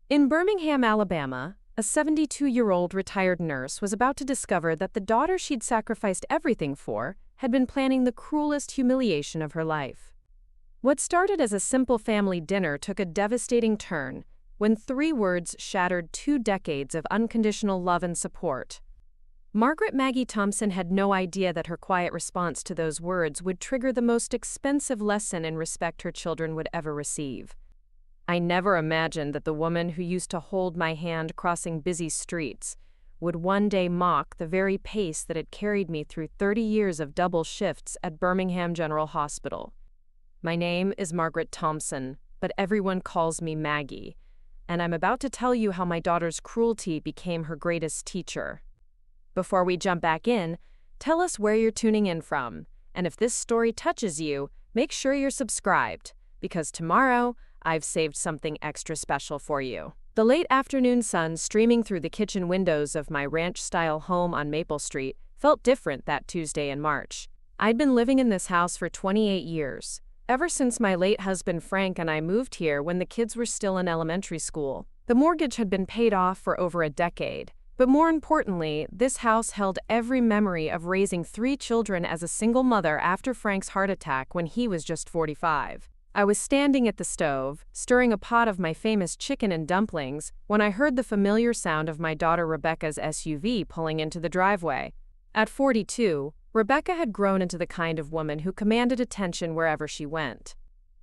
In Birmingham, Alabama, a 72-year-old retired nurse was about to discover that the daughter she'd sacrificed everything for had been planning the cruelest humiliation of her life. What started as a simple family dinner took a devastating turn when 3 words shattered 2 decades of unconditional love and support. Maggie Thompson had no idea that her quiet response to those words would trigger the most expensive lesson in respect her children would ever receive. I never imagined that the woman who used to hold my hand crossing busy streets would one day mock the very pace that had carried me through 30 years of double shifts at Birmingham General Hospital. My name is Margaret Thompson, but everyone calls me Maggie, and I'm about to tell you how my daughter's cruelty became her greatest teacher. Before we jump back in, tell us where you're tuning in from, and if this story touches you, make sure you're subscribed, because tomorrow, I've saved something extra special for you. The late afternoon sun streaming through the kitchen windows of my ranch-style home on Maple Street felt different that Tuesday in March. I'd been living in this house for 28 years, ever since my late husband Frank and I moved here when the kids were still in elementary school. The mortgage had been paid off for over a decade, but more importantly, this house held every memory of raising 3 children as a single mother after Frank's heart attack when he was just 45. I was standing at the stove, stirring a pot of my famous chicken and dumplings, when I heard the familiar sound of my daughter Rebecca's SUV pulling into the driveway. At 42, Rebecca had grown into the kind of woman who commanded attention wherever she went.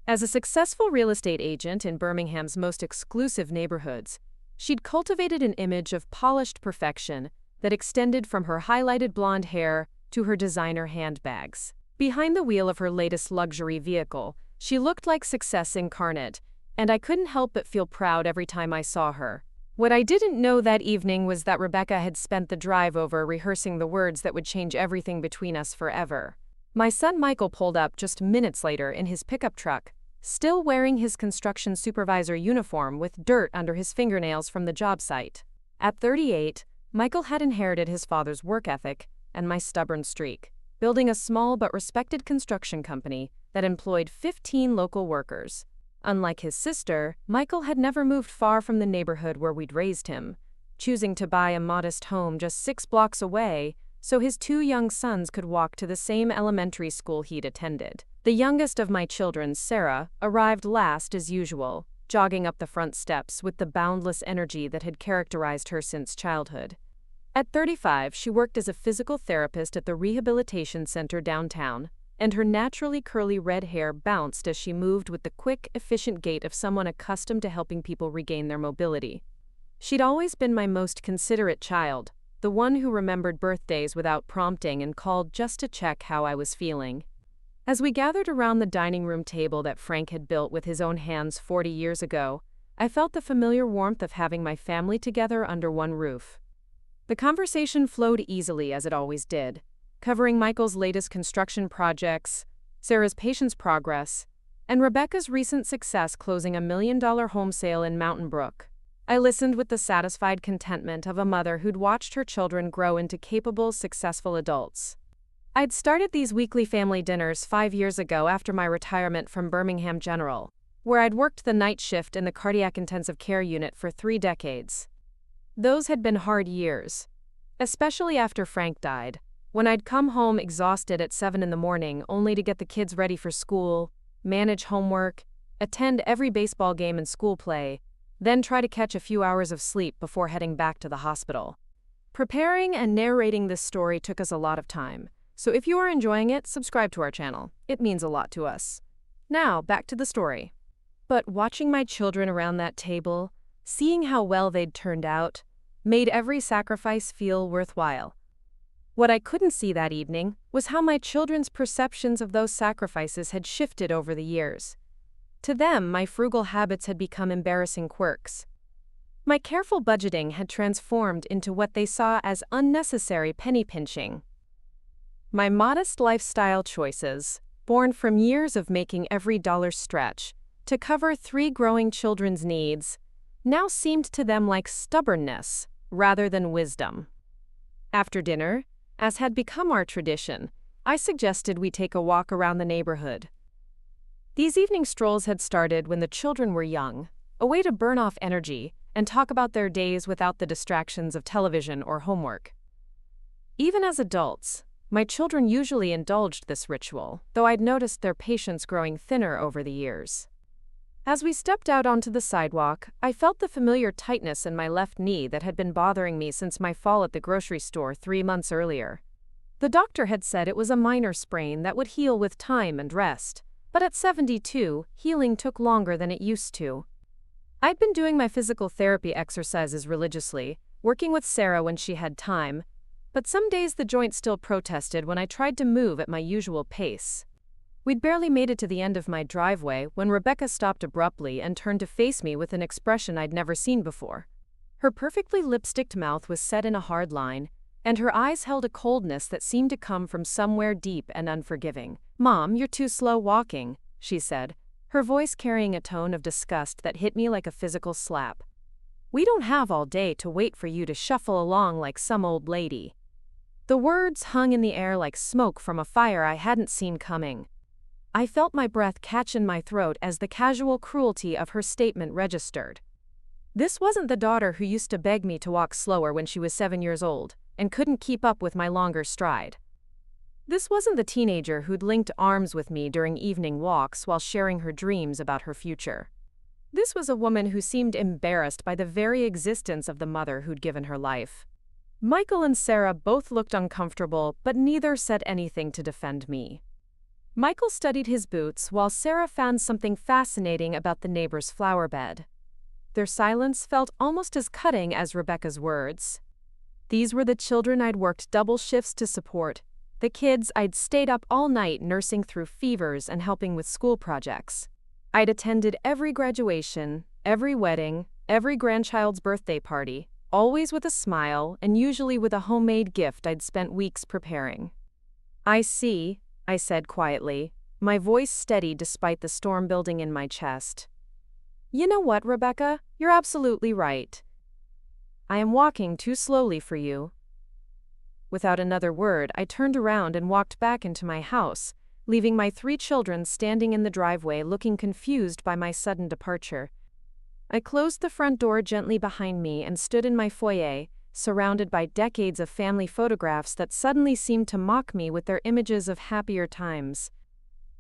As a successful real estate agent in Birmingham's most exclusive neighborhoods, she'd cultivated an image of polished perfection that extended from her highlighted blonde hair to her designer handbags. Behind the wheel of her latest luxury vehicle, she looked like success incarnate, and I couldn't help but feel proud every time I saw her. What I didn't know that evening was that Rebecca had spent the drive over rehearsing the words that would change everything between us forever. My son Michael pulled up just minutes later in his pickup truck, still wearing his construction supervisor uniform with dirt under his fingernails from the job site. At 38, Michael had inherited his father's work ethic and my stubborn streak, building a small but respected construction company that employed 15 local workers. Unlike his sister, Michael had never moved far from the neighborhood where we'd raised him, choosing to buy a modest home just 6 blocks away so his 2 young sons could walk to the same elementary school he'd attended. The youngest of my children, Sarah, arrived last as usual, jogging up the front steps with the boundless energy that had characterized her since childhood. At 35, she worked as a physical therapist at the rehabilitation center downtown, and her naturally curly red hair bounced as she moved with the quick, efficient gait of someone accustomed to helping people regain their mobility. She'd always been my most considerate child, the one who remembered birthdays without prompting and called just to check how I was feeling. As we gathered around the dining room table that Frank had built with his own hands 40 years ago, I felt the familiar warmth of having my family together under one roof. The conversation flowed easily as it always did, covering Michael's latest construction projects, Sarah's patient's progress, and Rebecca's recent success closing a $1 million home sale in Mountain Brook. I listened with the satisfied contentment of a mother who'd watched her children grow into capable, successful adults. I'd started these weekly family dinners 5 years ago after my retirement from Birmingham General, where I'd worked the night shift in the cardiac intensive care unit for 3 decades. Those had been hard years, especially after Frank died, when I'd come home exhausted at 7 in the morning only to get the kids ready for school, manage homework, attend every baseball game and school play, then try to catch a few hours of sleep before heading back to the hospital. Preparing and narrating this story took us a lot of time, so if you are enjoying it, subscribe to our channel. It means a lot to us. Now, back to the story. But watching my children around that table, seeing how well they'd turned out, made every sacrifice feel worthwhile. What I couldn't see that evening was how my children's perceptions of those sacrifices had shifted over the years. To them, my frugal habits had become embarrassing quirks. My careful budgeting had transformed into what they saw as unnecessary penny pinching. My modest lifestyle choices, born from years of making every dollar stretch to cover 3 growing children's needs, now seemed to them like stubbornness rather than wisdom. After dinner, as had become our tradition, I suggested we take a walk around the neighborhood. These evening strolls had started when the children were young, a way to burn off energy and talk about their days without the distractions of television or homework. Even as adults, my children usually indulged this ritual, though I'd noticed their patience growing thinner over the years. As we stepped out onto the sidewalk, I felt the familiar tightness in my left knee that had been bothering me since my fall at the grocery store 3 months earlier. The doctor had said it was a minor sprain that would heal with time and rest, but at 72, healing took longer than it used to. I'd been doing my physical therapy exercises religiously, working with Sarah when she had time, but some days the joint still protested when I tried to move at my usual pace. We'd barely made it to the end of my driveway when Rebecca stopped abruptly and turned to face me with an expression I'd never seen before. Her perfectly lipsticked mouth was set in a hard line, and her eyes held a coldness that seemed to come from somewhere deep and unforgiving. "Mom, you're too slow walking," she said, her voice carrying a tone of disgust that hit me like a physical slap. "We don't have all day to wait for you to shuffle along like some old lady." The words hung in the air like smoke from a fire I hadn't seen coming. I felt my breath catch in my throat as the casual cruelty of her statement registered. This wasn't the daughter who used to beg me to walk slower when she was 7 years old and couldn't keep up with my longer stride. This wasn't the teenager who'd linked arms with me during evening walks while sharing her dreams about her future. This was a woman who seemed embarrassed by the very existence of the mother who'd given her life. Michael and Sarah both looked uncomfortable, but neither said anything to defend me. Michael studied his boots while Sarah found something fascinating about the neighbor's flower bed. Their silence felt almost as cutting as Rebecca's words. These were the children I'd worked double shifts to support, the kids I'd stayed up all night nursing through fevers and helping with school projects. I'd attended every graduation, every wedding, every grandchild's birthday party, always with a smile and usually with a homemade gift I'd spent weeks preparing. "I see," I said quietly, my voice steady despite the storm building in my chest. "You know what, Rebecca? You're absolutely right. I am walking too slowly for you." Without another word, I turned around and walked back into my house, leaving my 3 children standing in the driveway looking confused by my sudden departure. I closed the front door gently behind me and stood in my foyer, surrounded by decades of family photographs that suddenly seemed to mock me with their images of happier times.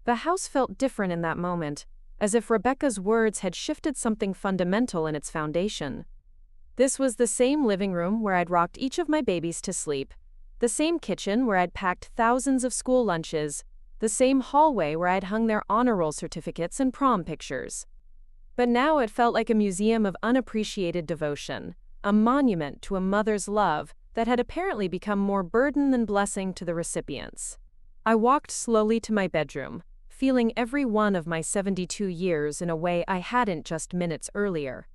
The house felt different in that moment, as if Rebecca's words had shifted something fundamental in its foundation. This was the same living room where I'd rocked each of my babies to sleep, the same kitchen where I'd packed thousands of school lunches, the same hallway where I'd hung their honor roll certificates and prom pictures. But now it felt like a museum of unappreciated devotion, a monument to a mother's love that had apparently become more burden than blessing to the recipients. I walked slowly to my bedroom, feeling every one of my 72 years in a way I hadn't just minutes earlier.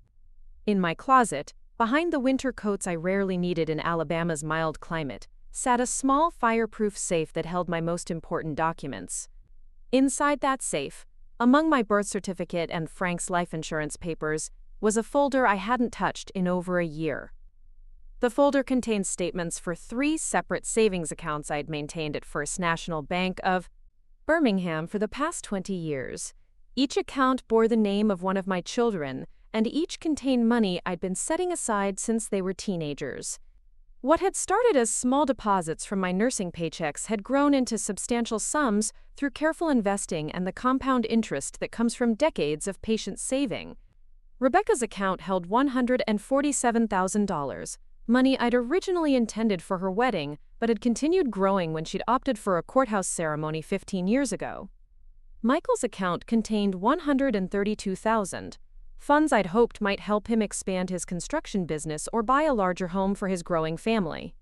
In my closet, behind the winter coats I rarely needed in Alabama's mild climate, sat a small fireproof safe that held my most important documents. Inside that safe, among my birth certificate and Frank's life insurance papers, was a folder I hadn't touched in over a year. The folder contained statements for 3 separate savings accounts I'd maintained at First National Bank of Birmingham for the past 20 years. Each account bore the name of one of my children, and each contained money I'd been setting aside since they were teenagers. What had started as small deposits from my nursing paychecks had grown into substantial sums through careful investing and the compound interest that comes from decades of patient saving. Rebecca's account held $147,000, money I'd originally intended for her wedding, but had continued growing when she'd opted for a courthouse ceremony 15 years ago. Michael's account contained $132,000, funds I'd hoped might help him expand his construction business or buy a larger home for his growing family.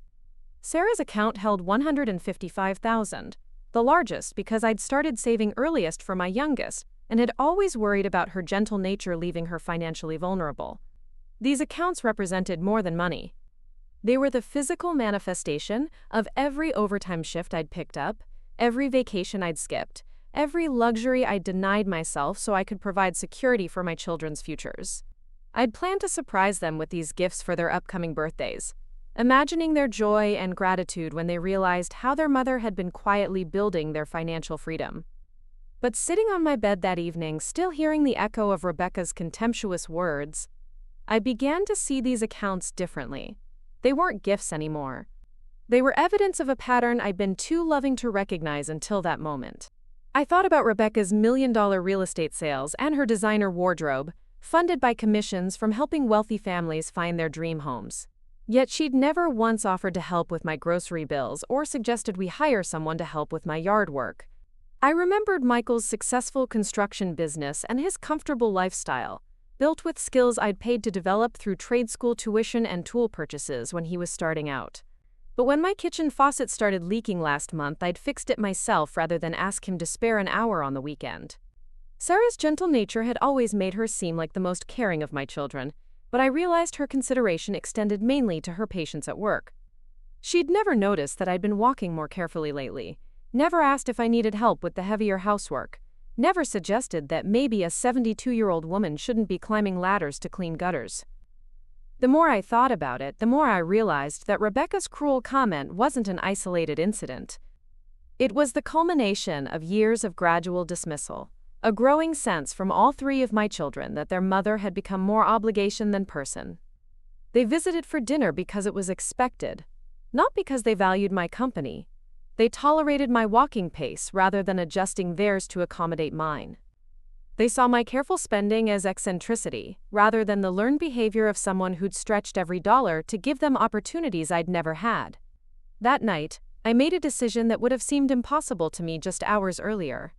Sarah's account held $155,000, the largest because I'd started saving earliest for my youngest and had always worried about her gentle nature leaving her financially vulnerable. These accounts represented more than money. They were the physical manifestation of every overtime shift I'd picked up, every vacation I'd skipped, every luxury I'd denied myself so I could provide security for my children's futures. I'd planned to surprise them with these gifts for their upcoming birthdays, imagining their joy and gratitude when they realized how their mother had been quietly building their financial freedom. But sitting on my bed that evening, still hearing the echo of Rebecca's contemptuous words, I began to see these accounts differently. They weren't gifts anymore. They were evidence of a pattern I'd been too loving to recognize until that moment. I thought about Rebecca's million-dollar real estate sales and her designer wardrobe, funded by commissions from helping wealthy families find their dream homes. Yet she'd never once offered to help with my grocery bills or suggested we hire someone to help with my yard work. I remembered Michael's successful construction business and his comfortable lifestyle, built with skills I'd paid to develop through trade school tuition and tool purchases when he was starting out. But when my kitchen faucet started leaking last month, I'd fixed it myself rather than ask him to spare an hour on the weekend. Sarah's gentle nature had always made her seem like the most caring of my children, but I realized her consideration extended mainly to her patients at work. She'd never noticed that I'd been walking more carefully lately, never asked if I needed help with the heavier housework, never suggested that maybe a 72-year-old woman shouldn't be climbing ladders to clean gutters. The more I thought about it, the more I realized that Rebecca's cruel comment wasn't an isolated incident. It was the culmination of years of gradual dismissal, a growing sense from all three of my children that their mother had become more obligation than person. They visited for dinner because it was expected, not because they valued my company. They tolerated my walking pace rather than adjusting theirs to accommodate mine. They saw my careful spending as eccentricity, rather than the learned behavior of someone who'd stretched every dollar to give them opportunities I'd never had. That night, I made a decision that would have seemed impossible to me just hours earlier.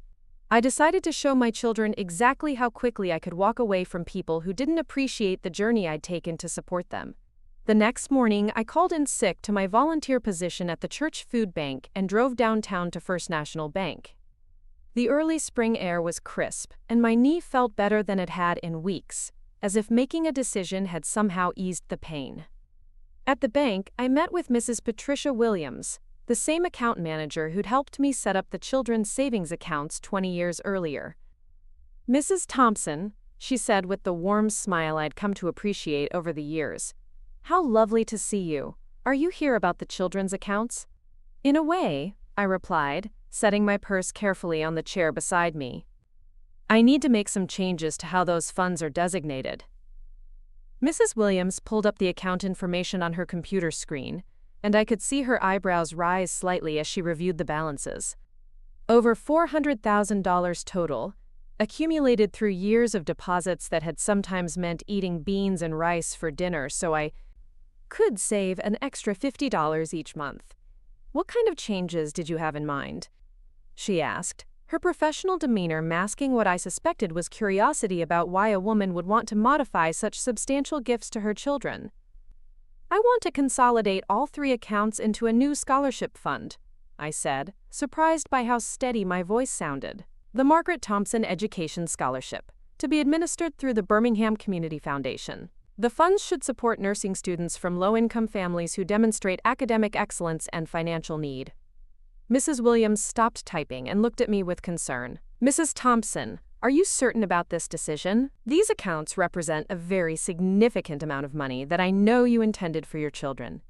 I decided to show my children exactly how quickly I could walk away from people who didn't appreciate the journey I'd taken to support them. The next morning, I called in sick to my volunteer position at the church food bank and drove downtown to First National Bank. The early spring air was crisp, and my knee felt better than it had in weeks, as if making a decision had somehow eased the pain. At the bank, I met with Mrs. Patricia Williams, the same account manager who'd helped me set up the children's savings accounts 20 years earlier. "Mrs. Thompson," she said with the warm smile I'd come to appreciate over the years, "how lovely to see you. Are you here about the children's accounts?" "In a way," I replied, setting my purse carefully on the chair beside me. "I need to make some changes to how those funds are designated." Mrs. Williams pulled up the account information on her computer screen, and I could see her eyebrows rise slightly as she reviewed the balances. Over $400,000 total, accumulated through years of deposits that had sometimes meant eating beans and rice for dinner so I could save an extra $50 each month. "What kind of changes did you have in mind?" she asked, her professional demeanor masking what I suspected was curiosity about why a woman would want to modify such substantial gifts to her children. "I want to consolidate all three accounts into a new scholarship fund," I said, surprised by how steady my voice sounded. "The Margaret Thompson Education Scholarship, to be administered through the Birmingham Community Foundation. The funds should support nursing students from low-income families who demonstrate academic excellence and financial need." Mrs. Williams stopped typing and looked at me with concern. "Mrs. Thompson, are you certain about this decision? These accounts represent a very significant amount of money that I know you intended for your children."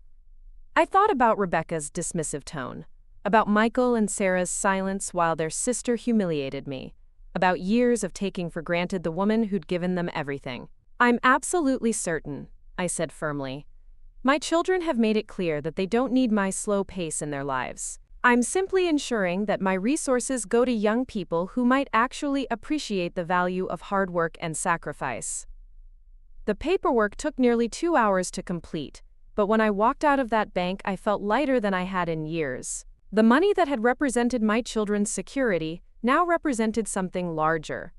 I thought about Rebecca's dismissive tone, about Michael and Sarah's silence while their sister humiliated me, about years of taking for granted the woman who'd given them everything. "I'm absolutely certain," I said firmly. "My children have made it clear that they don't need my slow pace in their lives. I'm simply ensuring that my resources go to young people who might actually appreciate the value of hard work and sacrifice." The paperwork took nearly 2 hours to complete, but when I walked out of that bank, I felt lighter than I had in years. The money that had represented my children's security now represented something larger.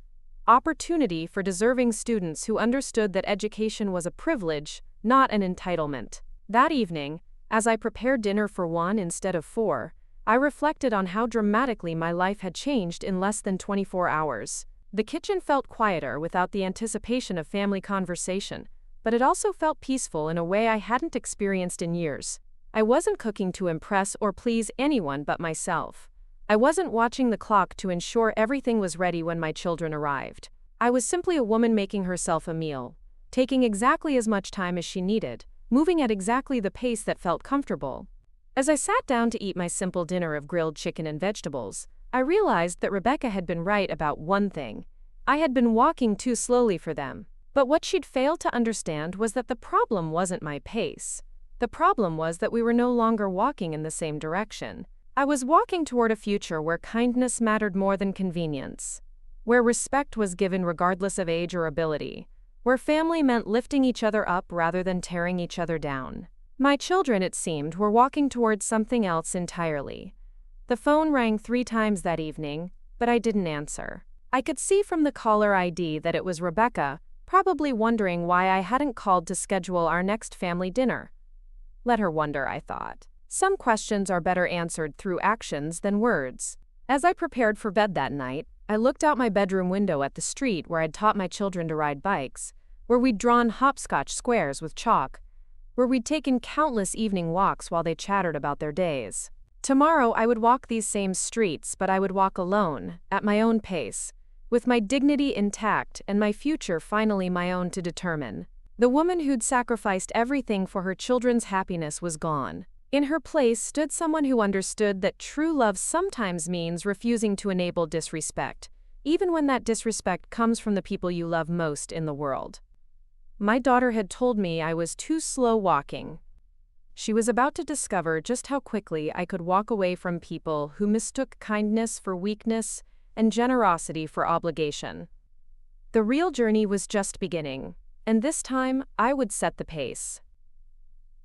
Opportunity for deserving students who understood that education was a privilege, not an entitlement. That evening, as I prepared dinner for 1 instead of 4, I reflected on how dramatically my life had changed in less than 24 hours. The kitchen felt quieter without the anticipation of family conversation, but it also felt peaceful in a way I hadn't experienced in years. I wasn't cooking to impress or please anyone but myself. I wasn't watching the clock to ensure everything was ready when my children arrived. I was simply a woman making herself a meal, taking exactly as much time as she needed, moving at exactly the pace that felt comfortable. As I sat down to eat my simple dinner of grilled chicken and vegetables, I realized that Rebecca had been right about one thing. I had been walking too slowly for them. But what she'd failed to understand was that the problem wasn't my pace. The problem was that we were no longer walking in the same direction. I was walking toward a future where kindness mattered more than convenience, where respect was given regardless of age or ability, where family meant lifting each other up rather than tearing each other down. My children, it seemed, were walking towards something else entirely. The phone rang 3 times that evening, but I didn't answer. I could see from the caller ID that it was Rebecca, probably wondering why I hadn't called to schedule our next family dinner. Let her wonder, I thought. Some questions are better answered through actions than words. As I prepared for bed that night, I looked out my bedroom window at the street where I'd taught my children to ride bikes, where we'd drawn hopscotch squares with chalk, where we'd taken countless evening walks while they chattered about their days. Tomorrow I would walk these same streets, but I would walk alone, at my own pace, with my dignity intact and my future finally my own to determine. The woman who'd sacrificed everything for her children's happiness was gone. In her place stood someone who understood that true love sometimes means refusing to enable disrespect, even when that disrespect comes from the people you love most in the world. My daughter had told me I was too slow walking. She was about to discover just how quickly I could walk away from people who mistook kindness for weakness and generosity for obligation. The real journey was just beginning, and this time I would set the pace.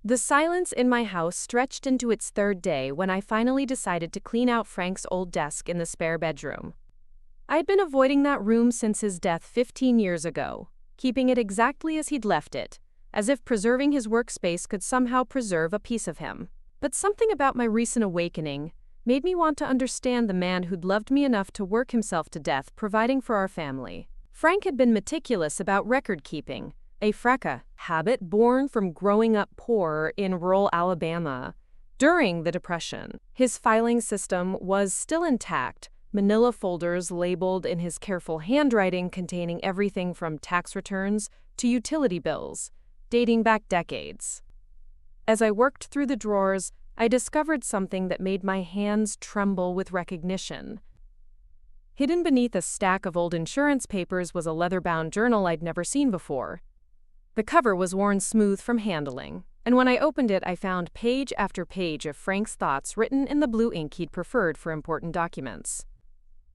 The silence in my house stretched into its 3rd day when I finally decided to clean out Frank's old desk in the spare bedroom. I'd been avoiding that room since his death 15 years ago, keeping it exactly as he'd left it, as if preserving his workspace could somehow preserve a piece of him. But something about my recent awakening made me want to understand the man who'd loved me enough to work himself to death providing for our family. Frank had been meticulous about record-keeping, a fracas habit born from growing up poor in rural Alabama during the Depression. His filing system was still intact, manila folders labeled in his careful handwriting containing everything from tax returns to utility bills, dating back decades. As I worked through the drawers, I discovered something that made my hands tremble with recognition. Hidden beneath a stack of old insurance papers was a leather-bound journal I'd never seen before. The cover was worn smooth from handling, and when I opened it, I found page after page of Frank's thoughts written in the blue ink he'd preferred for important documents.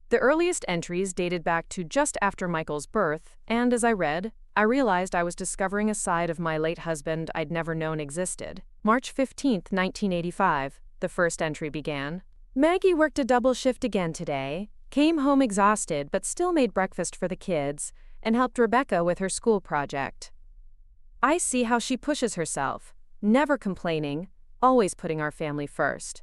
The earliest entries dated back to just after Michael's birth, and as I read, I realized I was discovering a side of my late husband I'd never known existed. March 15, 1985, the first entry began. Maggie worked a double shift again today, came home exhausted but still made breakfast for the kids, and helped Rebecca with her school project. I see how she pushes herself, never complaining, always putting our family first.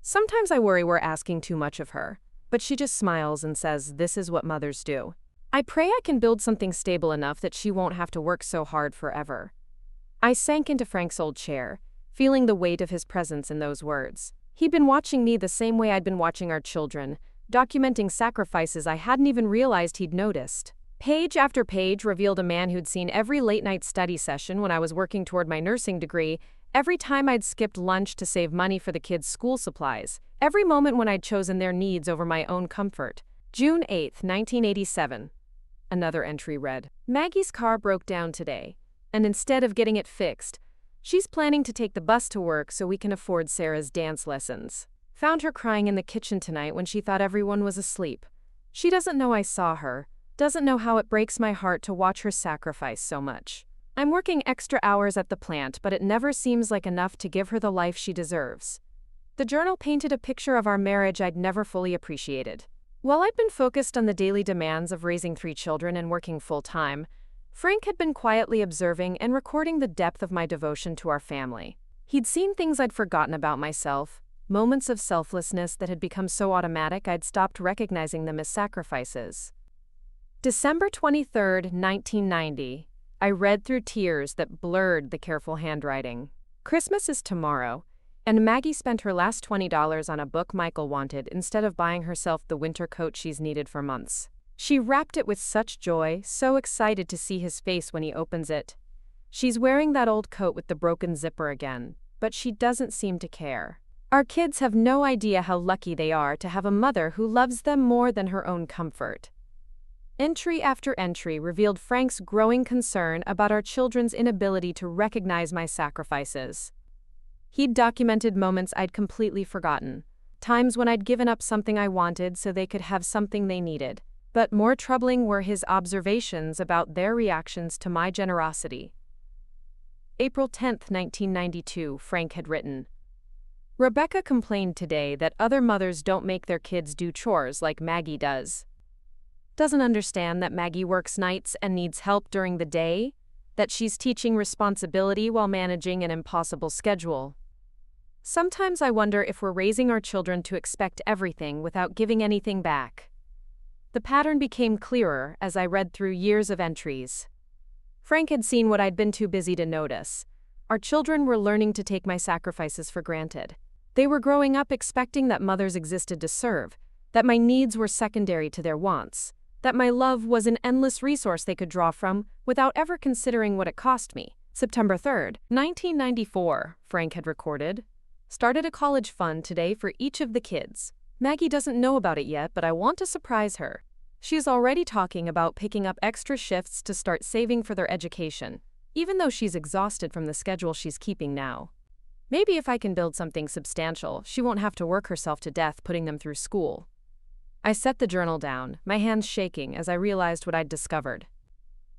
Sometimes I worry we're asking too much of her, but she just smiles and says this is what mothers do. I pray I can build something stable enough that she won't have to work so hard forever. I sank into Frank's old chair, feeling the weight of his presence in those words. He'd been watching me the same way I'd been watching our children, documenting sacrifices I hadn't even realized he'd noticed. Page after page revealed a man who'd seen every late-night study session when I was working toward my nursing degree, every time I'd skipped lunch to save money for the kids' school supplies, every moment when I'd chosen their needs over my own comfort. June 8, 1987. Another entry read, Maggie's car broke down today, and instead of getting it fixed, she's planning to take the bus to work so we can afford Sarah's dance lessons. Found her crying in the kitchen tonight when she thought everyone was asleep. She doesn't know I saw her, doesn't know how it breaks my heart to watch her sacrifice so much. I'm working extra hours at the plant, but it never seems like enough to give her the life she deserves. The journal painted a picture of our marriage I'd never fully appreciated. While I'd been focused on the daily demands of raising 3 children and working full-time, Frank had been quietly observing and recording the depth of my devotion to our family. He'd seen things I'd forgotten about myself, moments of selflessness that had become so automatic I'd stopped recognizing them as sacrifices. December 23, 1990. I read through tears that blurred the careful handwriting. Christmas is tomorrow, and Maggie spent her last $20 on a book Michael wanted instead of buying herself the winter coat she's needed for months. She wrapped it with such joy, so excited to see his face when he opens it. She's wearing that old coat with the broken zipper again, but she doesn't seem to care. Our kids have no idea how lucky they are to have a mother who loves them more than her own comfort. Entry after entry revealed Frank's growing concern about our children's inability to recognize my sacrifices. He'd documented moments I'd completely forgotten, times when I'd given up something I wanted so they could have something they needed. But more troubling were his observations about their reactions to my generosity. April 10, 1992, Frank had written, "Rebecca complained today that other mothers don't make their kids do chores like Maggie does. Doesn't understand that Maggie works nights and needs help during the day, that she's teaching responsibility while managing an impossible schedule. Sometimes I wonder if we're raising our children to expect everything without giving anything back." The pattern became clearer as I read through years of entries. Frank had seen what I'd been too busy to notice. Our children were learning to take my sacrifices for granted. They were growing up expecting that mothers existed to serve, that my needs were secondary to their wants, that my love was an endless resource they could draw from without ever considering what it cost me. September 3, 1994, Frank had recorded, "Started a college fund today for each of the kids. Maggie doesn't know about it yet, but I want to surprise her. She's already talking about picking up extra shifts to start saving for their education, even though she's exhausted from the schedule she's keeping now. Maybe if I can build something substantial, she won't have to work herself to death putting them through school." I set the journal down, my hands shaking as I realized what I'd discovered.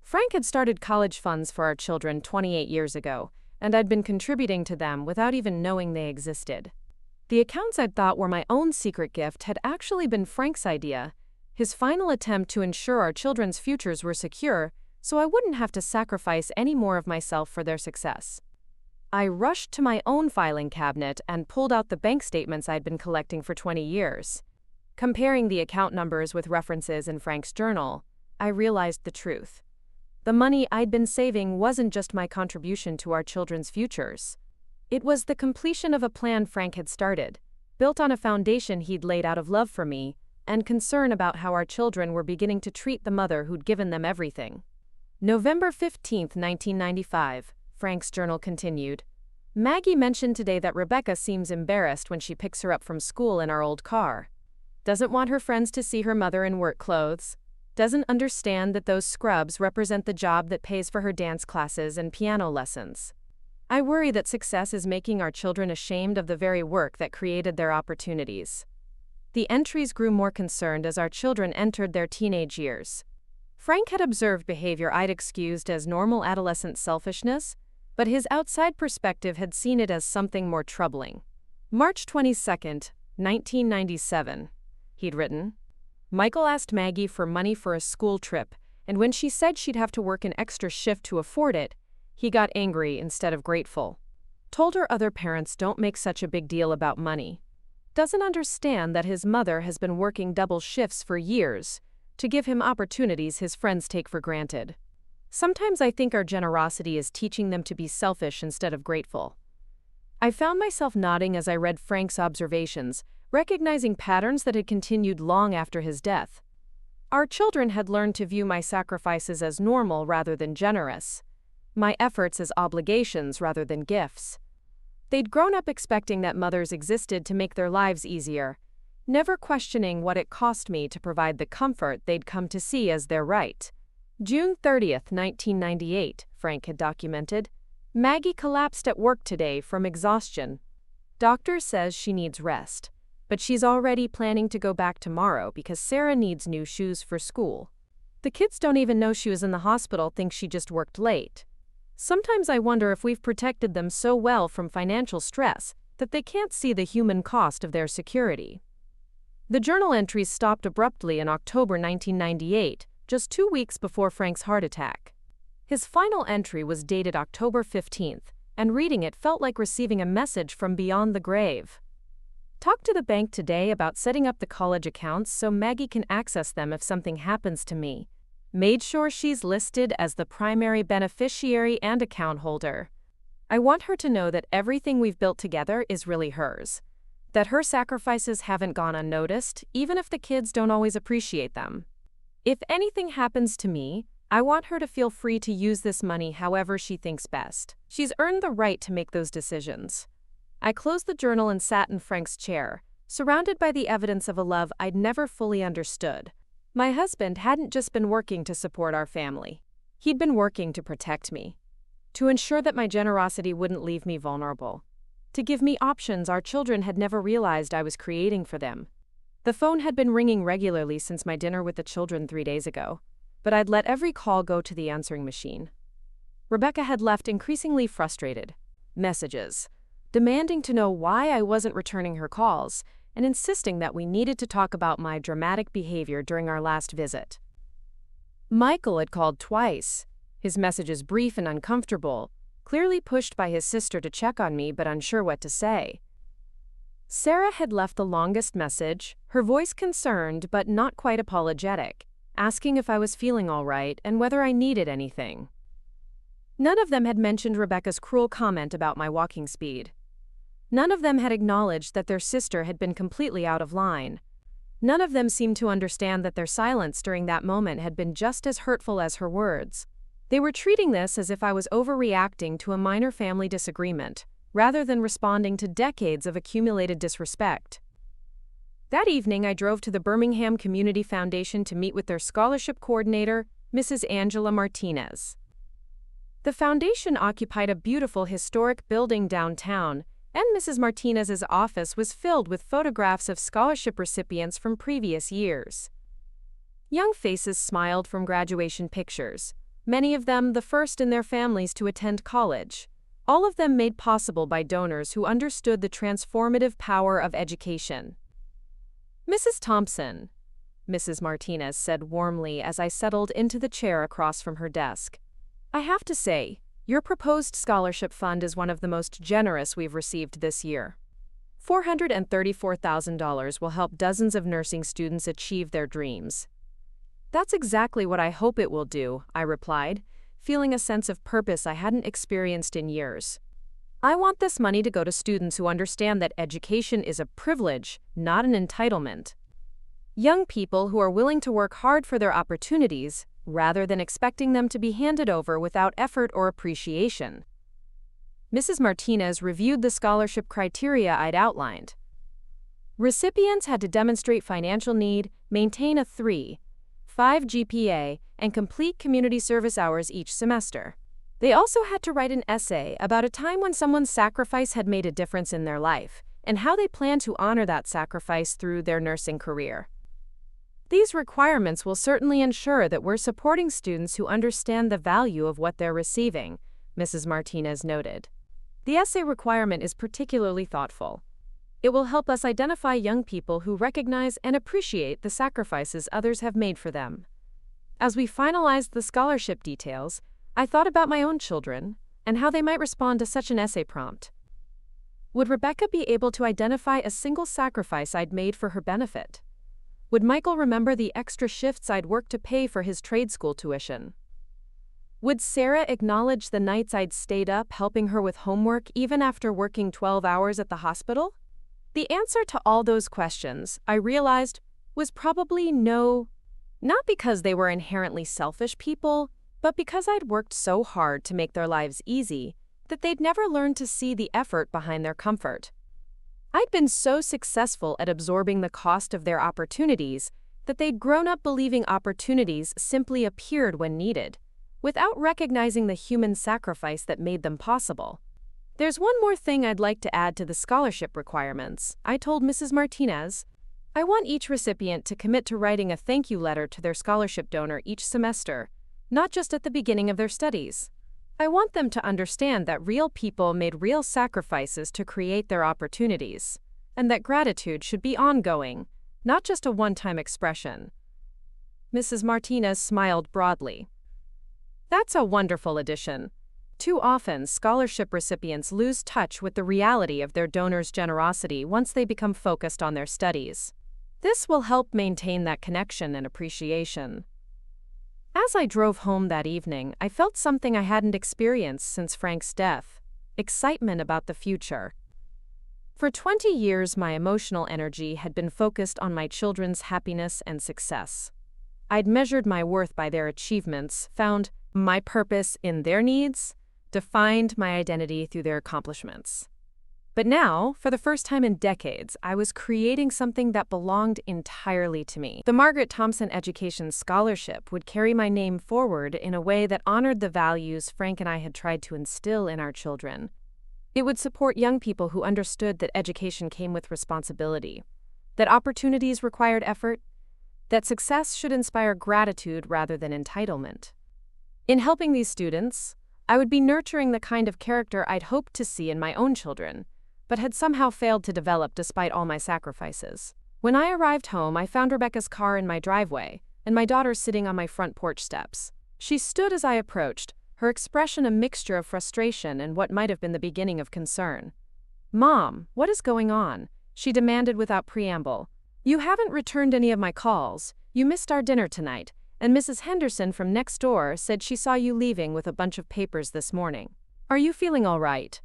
Frank had started college funds for our children 28 years ago, and I'd been contributing to them without even knowing they existed. The accounts I'd thought were my own secret gift had actually been Frank's idea, his final attempt to ensure our children's futures were secure so I wouldn't have to sacrifice any more of myself for their success. I rushed to my own filing cabinet and pulled out the bank statements I'd been collecting for 20 years. Comparing the account numbers with references in Frank's journal, I realized the truth. The money I'd been saving wasn't just my contribution to our children's futures. It was the completion of a plan Frank had started, built on a foundation he'd laid out of love for me and concern about how our children were beginning to treat the mother who'd given them everything. November 15, 1995, Frank's journal continued. "Maggie mentioned today that Rebecca seems embarrassed when she picks her up from school in our old car. Doesn't want her friends to see her mother in work clothes. Doesn't understand that those scrubs represent the job that pays for her dance classes and piano lessons. I worry that success is making our children ashamed of the very work that created their opportunities." The entries grew more concerned as our children entered their teenage years. Frank had observed behavior I'd excused as normal adolescent selfishness, but his outside perspective had seen it as something more troubling. March 22, 1997, he'd written, "Michael asked Maggie for money for a school trip, and when she said she'd have to work an extra shift to afford it, he got angry instead of grateful. Told her other parents don't make such a big deal about money. Doesn't understand that his mother has been working double shifts for years to give him opportunities his friends take for granted. Sometimes I think our generosity is teaching them to be selfish instead of grateful." I found myself nodding as I read Frank's observations, recognizing patterns that had continued long after his death. Our children had learned to view my sacrifices as normal rather than generous, my efforts as obligations rather than gifts. They'd grown up expecting that mothers existed to make their lives easier, never questioning what it cost me to provide the comfort they'd come to see as their right. June 30, 1998, Frank had documented, "Maggie collapsed at work today from exhaustion. Doctor says she needs rest, but she's already planning to go back tomorrow because Sarah needs new shoes for school. The kids don't even know she was in the hospital, think she just worked late. Sometimes I wonder if we've protected them so well from financial stress that they can't see the human cost of their security." The journal entries stopped abruptly in October 1998, just 2 weeks before Frank's heart attack. His final entry was dated October 15th, and reading it felt like receiving a message from beyond the grave. "Talk to the bank today about setting up the college accounts so Maggie can access them if something happens to me. Made sure she's listed as the primary beneficiary and account holder. I want her to know that everything we've built together is really hers, that her sacrifices haven't gone unnoticed, even if the kids don't always appreciate them. If anything happens to me, I want her to feel free to use this money however she thinks best. She's earned the right to make those decisions." I closed the journal and sat in Frank's chair, surrounded by the evidence of a love I'd never fully understood. My husband hadn't just been working to support our family. He'd been working to protect me, to ensure that my generosity wouldn't leave me vulnerable, to give me options our children had never realized I was creating for them. The phone had been ringing regularly since my dinner with the children 3 days ago, but I'd let every call go to the answering machine. Rebecca had left increasingly frustrated messages, demanding to know why I wasn't returning her calls, and insisting that we needed to talk about my dramatic behavior during our last visit. Michael had called twice, his messages brief and uncomfortable, clearly pushed by his sister to check on me but unsure what to say. Sarah had left the longest message, her voice concerned but not quite apologetic, asking if I was feeling all right and whether I needed anything. None of them had mentioned Rebecca's cruel comment about my walking speed. None of them had acknowledged that their sister had been completely out of line. None of them seemed to understand that their silence during that moment had been just as hurtful as her words. They were treating this as if I was overreacting to a minor family disagreement, rather than responding to decades of accumulated disrespect. That evening, I drove to the Birmingham Community Foundation to meet with their scholarship coordinator, Mrs. Angela Martinez. The foundation occupied a beautiful historic building downtown, and Mrs. Martinez's office was filled with photographs of scholarship recipients from previous years. Young faces smiled from graduation pictures, many of them the first in their families to attend college, all of them made possible by donors who understood the transformative power of education. "Mrs. Thompson," Mrs. Martinez said warmly as I settled into the chair across from her desk, "I have to say, your proposed scholarship fund is one of the most generous we've received this year. $434,000 will help dozens of nursing students achieve their dreams." "That's exactly what I hope it will do," I replied, feeling a sense of purpose I hadn't experienced in years. "I want this money to go to students who understand that education is a privilege, not an entitlement. Young people who are willing to work hard for their opportunities, rather than expecting them to be handed over without effort or appreciation." Mrs. Martinez reviewed the scholarship criteria I'd outlined. Recipients had to demonstrate financial need, maintain a 3.5 GPA, and complete community service hours each semester. They also had to write an essay about a time when someone's sacrifice had made a difference in their life, and how they plan to honor that sacrifice through their nursing career. "These requirements will certainly ensure that we're supporting students who understand the value of what they're receiving," Mrs. Martinez noted. "The essay requirement is particularly thoughtful. It will help us identify young people who recognize and appreciate the sacrifices others have made for them." As we finalized the scholarship details, I thought about my own children and how they might respond to such an essay prompt. Would Rebecca be able to identify a single sacrifice I'd made for her benefit? Would Michael remember the extra shifts I'd worked to pay for his trade school tuition? Would Sarah acknowledge the nights I'd stayed up helping her with homework even after working 12 hours at the hospital? The answer to all those questions, I realized, was probably no. Not because they were inherently selfish people, but because I'd worked so hard to make their lives easy that they'd never learned to see the effort behind their comfort. I'd been so successful at absorbing the cost of their opportunities that they'd grown up believing opportunities simply appeared when needed, without recognizing the human sacrifice that made them possible. "There's one more thing I'd like to add to the scholarship requirements," I told Mrs. Martinez. "I want each recipient to commit to writing a thank you letter to their scholarship donor each semester, not just at the beginning of their studies. I want them to understand that real people made real sacrifices to create their opportunities, and that gratitude should be ongoing, not just a one-time expression." Mrs. Martinez smiled broadly. "That's a wonderful addition. Too often, scholarship recipients lose touch with the reality of their donors' generosity once they become focused on their studies. This will help maintain that connection and appreciation." As I drove home that evening, I felt something I hadn't experienced since Frank's death: excitement about the future. For 20 years, my emotional energy had been focused on my children's happiness and success. I'd measured my worth by their achievements, found my purpose in their needs, defined my identity through their accomplishments. But now, for the first time in decades, I was creating something that belonged entirely to me. The Margaret Thompson Education Scholarship would carry my name forward in a way that honored the values Frank and I had tried to instill in our children. It would support young people who understood that education came with responsibility, that opportunities required effort, that success should inspire gratitude rather than entitlement. In helping these students, I would be nurturing the kind of character I'd hoped to see in my own children, but had somehow failed to develop despite all my sacrifices. When I arrived home, I found Rebecca's car in my driveway, and my daughter sitting on my front porch steps. She stood as I approached, her expression a mixture of frustration and what might have been the beginning of concern. "Mom, what is going on?" she demanded without preamble. "You haven't returned any of my calls, you missed our dinner tonight, and Mrs. Henderson from next door said she saw you leaving with a bunch of papers this morning. Are you feeling all right?"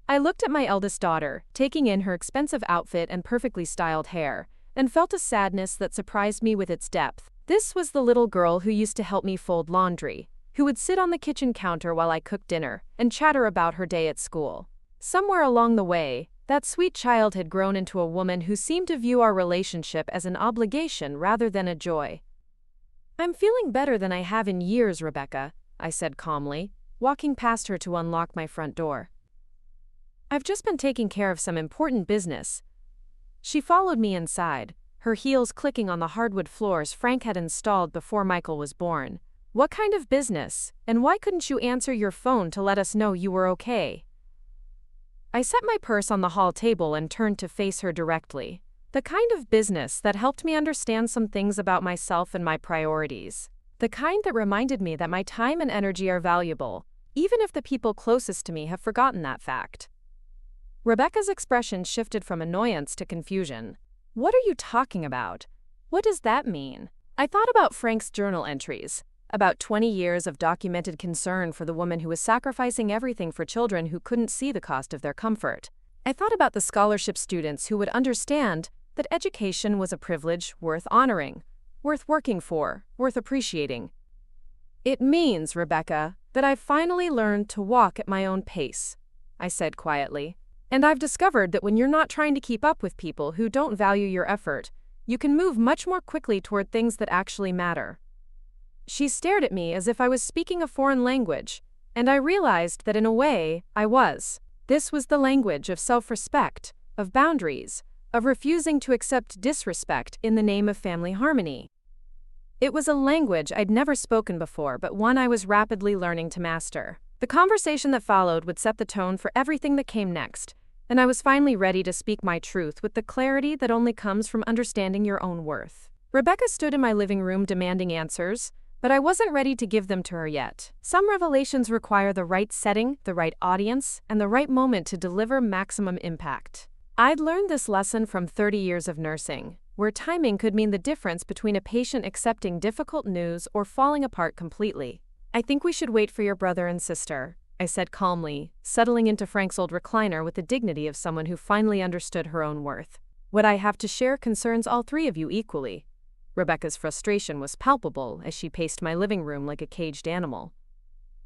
I looked at my eldest daughter, taking in her expensive outfit and perfectly styled hair, and felt a sadness that surprised me with its depth. This was the little girl who used to help me fold laundry, who would sit on the kitchen counter while I cooked dinner and chatter about her day at school. Somewhere along the way, that sweet child had grown into a woman who seemed to view our relationship as an obligation rather than a joy. "I'm feeling better than I have in years, Rebecca," I said calmly, walking past her to unlock my front door. "I've just been taking care of some important business." She followed me inside, her heels clicking on the hardwood floors Frank had installed before Michael was born. "What kind of business, and why couldn't you answer your phone to let us know you were okay?" I set my purse on the hall table and turned to face her directly. "The kind of business that helped me understand some things about myself and my priorities. The kind that reminded me that my time and energy are valuable, even if the people closest to me have forgotten that fact." Rebecca's expression shifted from annoyance to confusion. "What are you talking about? What does that mean?" I thought about Frank's journal entries, about 20 years of documented concern for the woman who was sacrificing everything for children who couldn't see the cost of their comfort. I thought about the scholarship students who would understand that education was a privilege worth honoring, worth working for, worth appreciating. "It means, Rebecca, that I've finally learned to walk at my own pace," I said quietly. "And I've discovered that when you're not trying to keep up with people who don't value your effort, you can move much more quickly toward things that actually matter." She stared at me as if I was speaking a foreign language, and I realized that in a way, I was. This was the language of self-respect, of boundaries, of refusing to accept disrespect in the name of family harmony. It was a language I'd never spoken before, but one I was rapidly learning to master. The conversation that followed would set the tone for everything that came next, and I was finally ready to speak my truth with the clarity that only comes from understanding your own worth. Rebecca stood in my living room demanding answers, but I wasn't ready to give them to her yet. Some revelations require the right setting, the right audience, and the right moment to deliver maximum impact. I'd learned this lesson from 30 years of nursing, where timing could mean the difference between a patient accepting difficult news or falling apart completely. "I think we should wait for your brother and sister," I said calmly, settling into Frank's old recliner with the dignity of someone who finally understood her own worth. "What I have to share concerns all three of you equally." Rebecca's frustration was palpable as she paced my living room like a caged animal.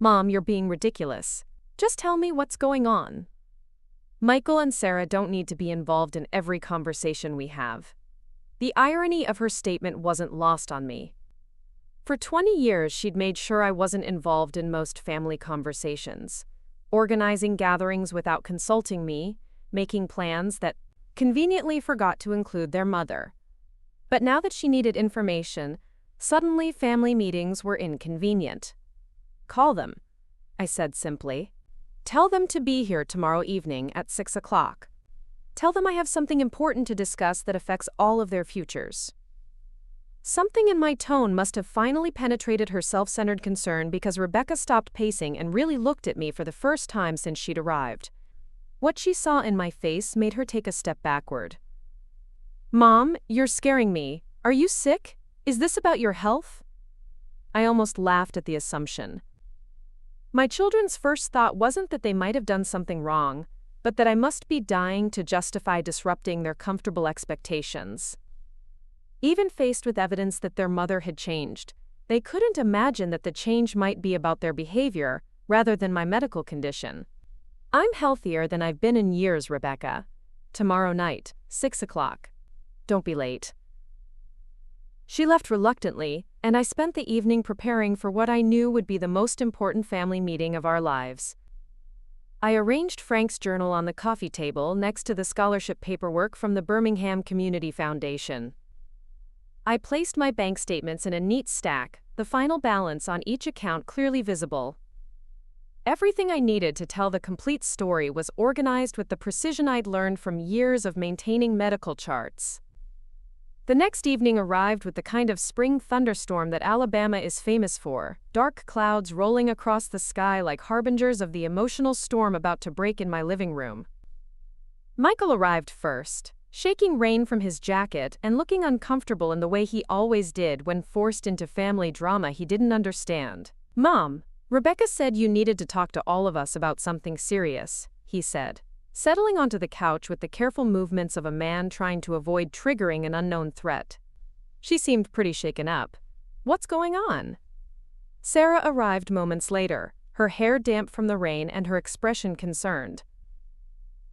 "Mom, you're being ridiculous. Just tell me what's going on." "Michael and Sarah don't need to be involved in every conversation we have." The irony of her statement wasn't lost on me. For 20 years, she'd made sure I wasn't involved in most family conversations, organizing gatherings without consulting me, making plans that conveniently forgot to include their mother. But now that she needed information, suddenly family meetings were inconvenient. "Call them," I said simply. "Tell them to be here tomorrow evening at 6 o'clock. Tell them I have something important to discuss that affects all of their futures." Something in my tone must have finally penetrated her self-centered concern because Rebecca stopped pacing and really looked at me for the first time since she'd arrived. What she saw in my face made her take a step backward. "Mom, you're scaring me. Are you sick? Is this about your health?" I almost laughed at the assumption. My children's first thought wasn't that they might have done something wrong, but that I must be dying to justify disrupting their comfortable expectations. Even faced with evidence that their mother had changed, they couldn't imagine that the change might be about their behavior rather than my medical condition. I'm healthier than I've been in years, Rebecca. Tomorrow night, 6 o'clock. Don't be late. She left reluctantly, and I spent the evening preparing for what I knew would be the most important family meeting of our lives. I arranged Frank's journal on the coffee table next to the scholarship paperwork from the Birmingham Community Foundation. I placed my bank statements in a neat stack, the final balance on each account clearly visible. Everything I needed to tell the complete story was organized with the precision I'd learned from years of maintaining medical charts. The next evening arrived with the kind of spring thunderstorm that Alabama is famous for, dark clouds rolling across the sky like harbingers of the emotional storm about to break in my living room. Michael arrived first, shaking rain from his jacket and looking uncomfortable in the way he always did when forced into family drama he didn't understand. "Mom, Rebecca said you needed to talk to all of us about something serious," he said, settling onto the couch with the careful movements of a man trying to avoid triggering an unknown threat. She seemed pretty shaken up. "What's going on?" Sarah arrived moments later, her hair damp from the rain and her expression concerned.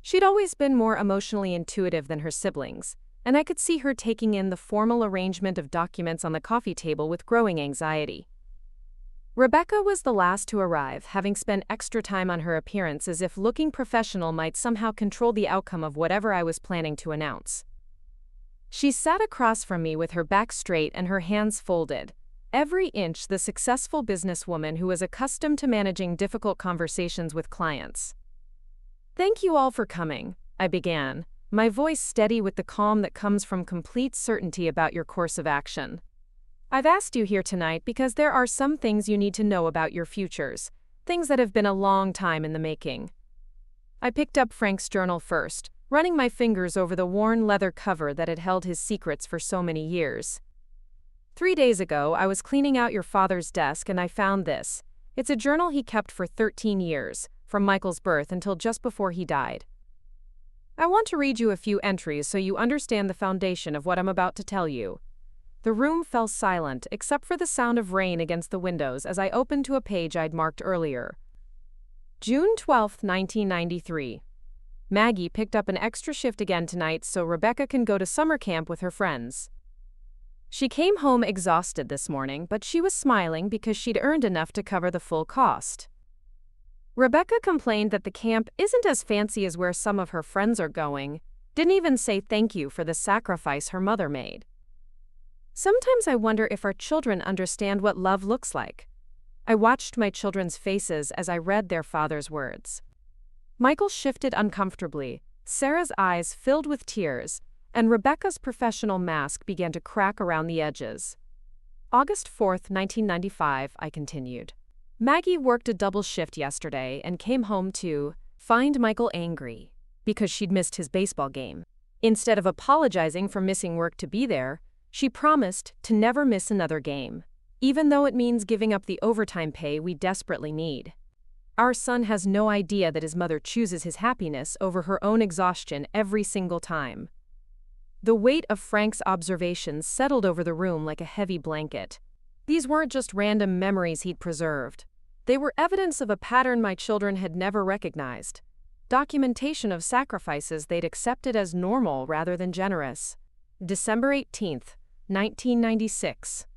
She'd always been more emotionally intuitive than her siblings, and I could see her taking in the formal arrangement of documents on the coffee table with growing anxiety. Rebecca was the last to arrive, having spent extra time on her appearance as if looking professional might somehow control the outcome of whatever I was planning to announce. She sat across from me with her back straight and her hands folded, every inch the successful businesswoman who was accustomed to managing difficult conversations with clients. "Thank you all for coming," I began, my voice steady with the calm that comes from complete certainty about your course of action. "I've asked you here tonight because there are some things you need to know about your futures, things that have been a long time in the making." I picked up Frank's journal first, running my fingers over the worn leather cover that had held his secrets for so many years. "3 days ago, I was cleaning out your father's desk and I found this. It's a journal he kept for 13 years, from Michael's birth until just before he died. I want to read you a few entries so you understand the foundation of what I'm about to tell you." The room fell silent, except for the sound of rain against the windows as I opened to a page I'd marked earlier. June 12, 1993. Maggie picked up an extra shift again tonight so Rebecca can go to summer camp with her friends. She came home exhausted this morning, but she was smiling because she'd earned enough to cover the full cost. Rebecca complained that the camp isn't as fancy as where some of her friends are going, didn't even say thank you for the sacrifice her mother made. Sometimes I wonder if our children understand what love looks like. I watched my children's faces as I read their father's words. Michael shifted uncomfortably, Sarah's eyes filled with tears, and Rebecca's professional mask began to crack around the edges. August 4, 1995, I continued. Maggie worked a double shift yesterday and came home to find Michael angry because she'd missed his baseball game. Instead of apologizing for missing work to be there, she promised to never miss another game, even though it means giving up the overtime pay we desperately need. Our son has no idea that his mother chooses his happiness over her own exhaustion every single time. The weight of Frank's observations settled over the room like a heavy blanket. These weren't just random memories he'd preserved. They were evidence of a pattern my children had never recognized. Documentation of sacrifices they'd accepted as normal rather than generous. December 18, 1996.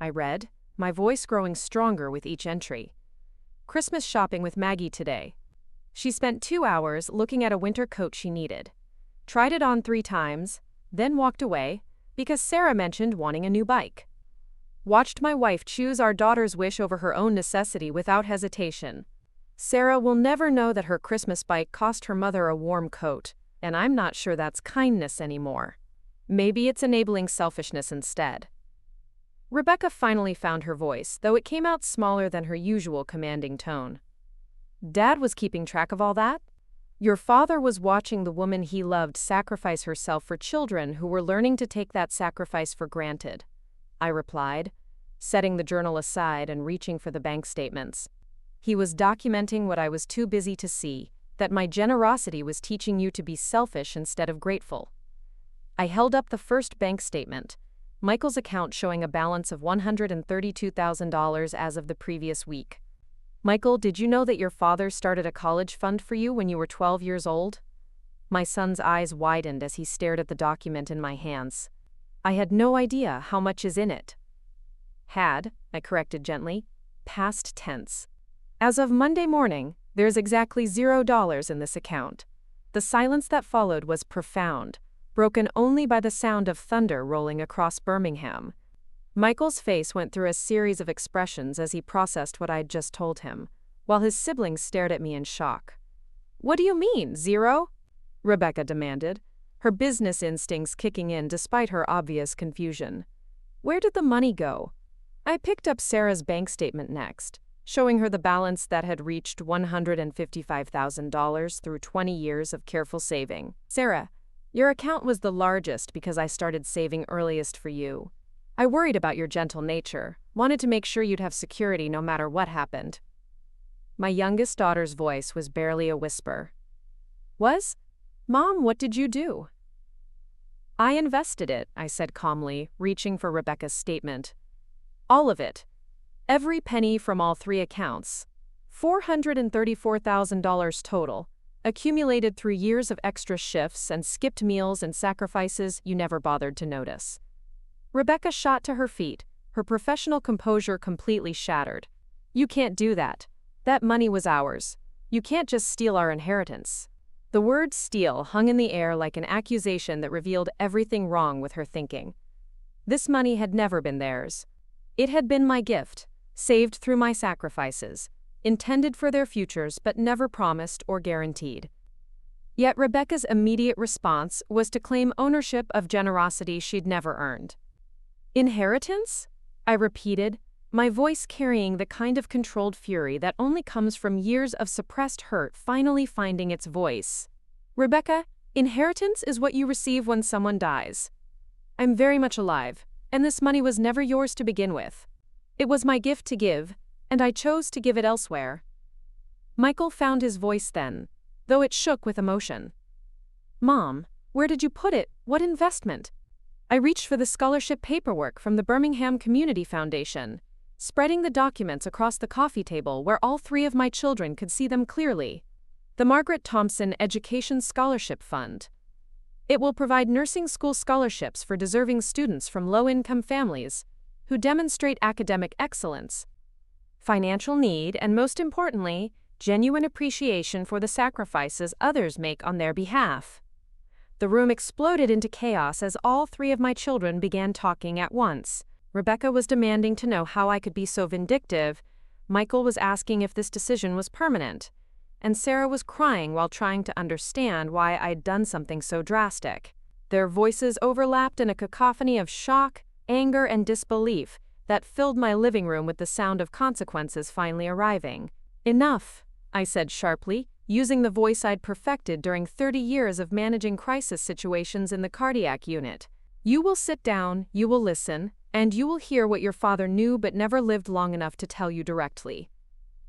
I read, my voice growing stronger with each entry. Christmas shopping with Maggie today. She spent 2 hours looking at a winter coat she needed. Tried it on 3 times, then walked away because Sarah mentioned wanting a new bike. Watched my wife choose our daughter's wish over her own necessity without hesitation. Sarah will never know that her Christmas bike cost her mother a warm coat, and I'm not sure that's kindness anymore. Maybe it's enabling selfishness instead. Rebecca finally found her voice, though it came out smaller than her usual commanding tone. Dad was keeping track of all that? Your father was watching the woman he loved sacrifice herself for children who were learning to take that sacrifice for granted, I replied, setting the journal aside and reaching for the bank statements. He was documenting what I was too busy to see, that my generosity was teaching you to be selfish instead of grateful. I held up the first bank statement, Michael's account showing a balance of $132,000 as of the previous week. Michael, did you know that your father started a college fund for you when you were 12 years old? My son's eyes widened as he stared at the document in my hands. I had no idea how much is in it. Had, I corrected gently. Past tense. As of Monday morning, there's exactly $0 in this account. The silence that followed was profound, broken only by the sound of thunder rolling across Birmingham. Michael's face went through a series of expressions as he processed what I'd just told him, while his siblings stared at me in shock. "What do you mean, zero?" Rebecca demanded, her business instincts kicking in despite her obvious confusion. "Where did the money go?" I picked up Sarah's bank statement next, showing her the balance that had reached $155,000 through 20 years of careful saving. "Sarah, your account was the largest because I started saving earliest for you. I worried about your gentle nature, wanted to make sure you'd have security no matter what happened." My youngest daughter's voice was barely a whisper. "Was? Mom, what did you do?" "I invested it," I said calmly, reaching for Rebecca's statement. "All of it. Every penny from all three accounts. $434,000 total, accumulated through years of extra shifts and skipped meals and sacrifices you never bothered to notice." Rebecca shot to her feet, her professional composure completely shattered. "You can't do that. That money was ours. You can't just steal our inheritance." The word steal hung in the air like an accusation that revealed everything wrong with her thinking. This money had never been theirs. It had been my gift, saved through my sacrifices, intended for their futures but never promised or guaranteed. Yet Rebecca's immediate response was to claim ownership of generosity she'd never earned. "Inheritance?" I repeated, my voice carrying the kind of controlled fury that only comes from years of suppressed hurt finally finding its voice. "Rebecca, inheritance is what you receive when someone dies. I'm very much alive, and this money was never yours to begin with. It was my gift to give, and I chose to give it elsewhere." Michael found his voice then, though it shook with emotion. "Mom, where did you put it? What investment?" I reached for the scholarship paperwork from the Birmingham Community Foundation, spreading the documents across the coffee table where all three of my children could see them clearly. "The Margaret Thompson Education Scholarship Fund. It will provide nursing school scholarships for deserving students from low-income families who demonstrate academic excellence, financial need, and most importantly, genuine appreciation for the sacrifices others make on their behalf." The room exploded into chaos as all three of my children began talking at once. Rebecca was demanding to know how I could be so vindictive, Michael was asking if this decision was permanent, and Sarah was crying while trying to understand why I'd done something so drastic. Their voices overlapped in a cacophony of shock, anger, and disbelief that filled my living room with the sound of consequences finally arriving. "Enough," I said sharply, using the voice I'd perfected during 30 years of managing crisis situations in the cardiac unit. "You will sit down, you will listen, and you will hear what your father knew but never lived long enough to tell you directly."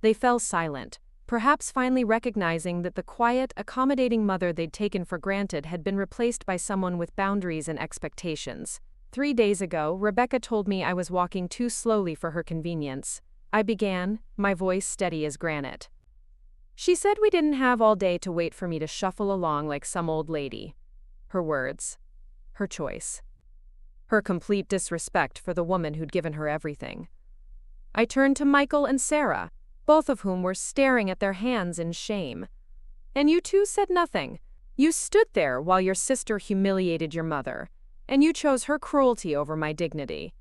They fell silent, perhaps finally recognizing that the quiet, accommodating mother they'd taken for granted had been replaced by someone with boundaries and expectations. 3 days ago, Rebecca told me I was walking too slowly for her convenience. I began, my voice steady as granite. "She said we didn't have all day to wait for me to shuffle along like some old lady." Her words. Her choice. Her complete disrespect for the woman who'd given her everything. I turned to Michael and Sarah, both of whom were staring at their hands in shame. "And you two said nothing. You stood there while your sister humiliated your mother, and you chose her cruelty over my dignity.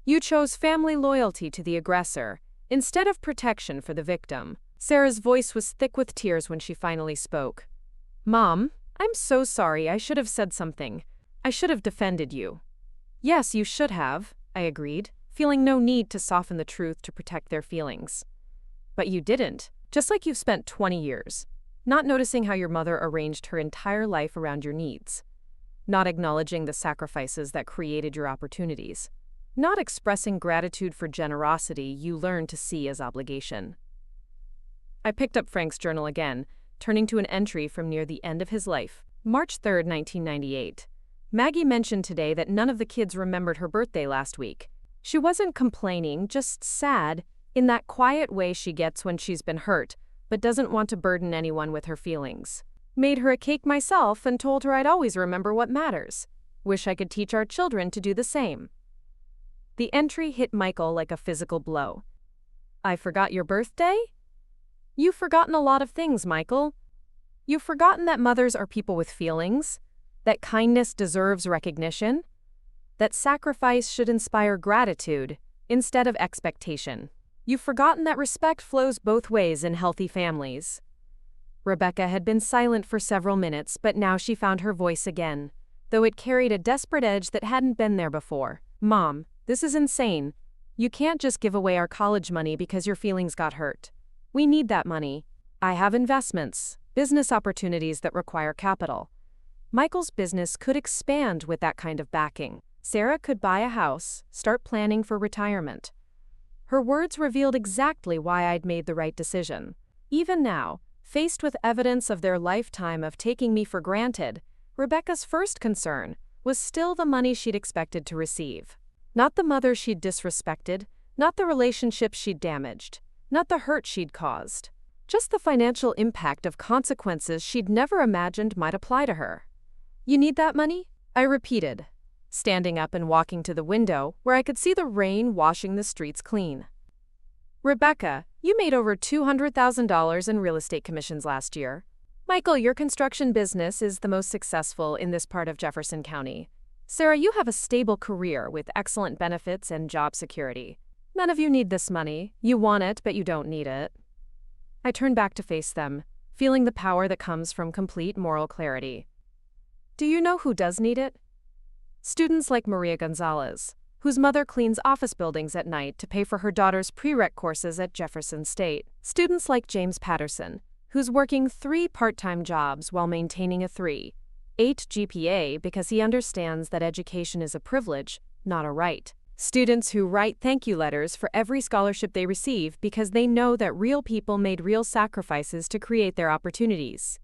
You chose family loyalty to the aggressor, instead of protection for the victim." Sarah's voice was thick with tears when she finally spoke. "Mom, I'm so sorry. I should have said something. I should have defended you." "Yes, you should have," I agreed, feeling no need to soften the truth to protect their feelings. "But you didn't, just like you've spent 20 years, not noticing how your mother arranged her entire life around your needs, not acknowledging the sacrifices that created your opportunities, not expressing gratitude for generosity you learned to see as obligation." I picked up Frank's journal again, turning to an entry from near the end of his life. March 3, 1998. Maggie mentioned today that none of the kids remembered her birthday last week. She wasn't complaining, just sad, in that quiet way she gets when she's been hurt, but doesn't want to burden anyone with her feelings. Made her a cake myself and told her I'd always remember what matters. Wish I could teach our children to do the same. The entry hit Michael like a physical blow. I forgot your birthday? You've forgotten a lot of things, Michael. You've forgotten that mothers are people with feelings, that kindness deserves recognition, that sacrifice should inspire gratitude instead of expectation. You've forgotten that respect flows both ways in healthy families. Rebecca had been silent for several minutes, but now she found her voice again, though it carried a desperate edge that hadn't been there before. Mom, this is insane. You can't just give away our college money because your feelings got hurt. We need that money. I have investments, business opportunities that require capital. Michael's business could expand with that kind of backing. Sarah could buy a house, start planning for retirement. Her words revealed exactly why I'd made the right decision. Even now, faced with evidence of their lifetime of taking me for granted, Rebecca's first concern was still the money she'd expected to receive. Not the mother she'd disrespected, not the relationships she'd damaged, not the hurt she'd caused. Just the financial impact of consequences she'd never imagined might apply to her. You need that money? I repeated, standing up and walking to the window where I could see the rain washing the streets clean. Rebecca, you made over $200,000 in real estate commissions last year. Michael, your construction business is the most successful in this part of Jefferson County. Sarah, you have a stable career with excellent benefits and job security. None of you need this money. You want it, but you don't need it. I turned back to face them, feeling the power that comes from complete moral clarity. Do you know who does need it? Students like Maria Gonzalez, whose mother cleans office buildings at night to pay for her daughter's prereq courses at Jefferson State. Students like James Patterson, who's working 3 part-time jobs while maintaining a 3.8 GPA because he understands that education is a privilege, not a right. Students who write thank you letters for every scholarship they receive because they know that real people made real sacrifices to create their opportunities.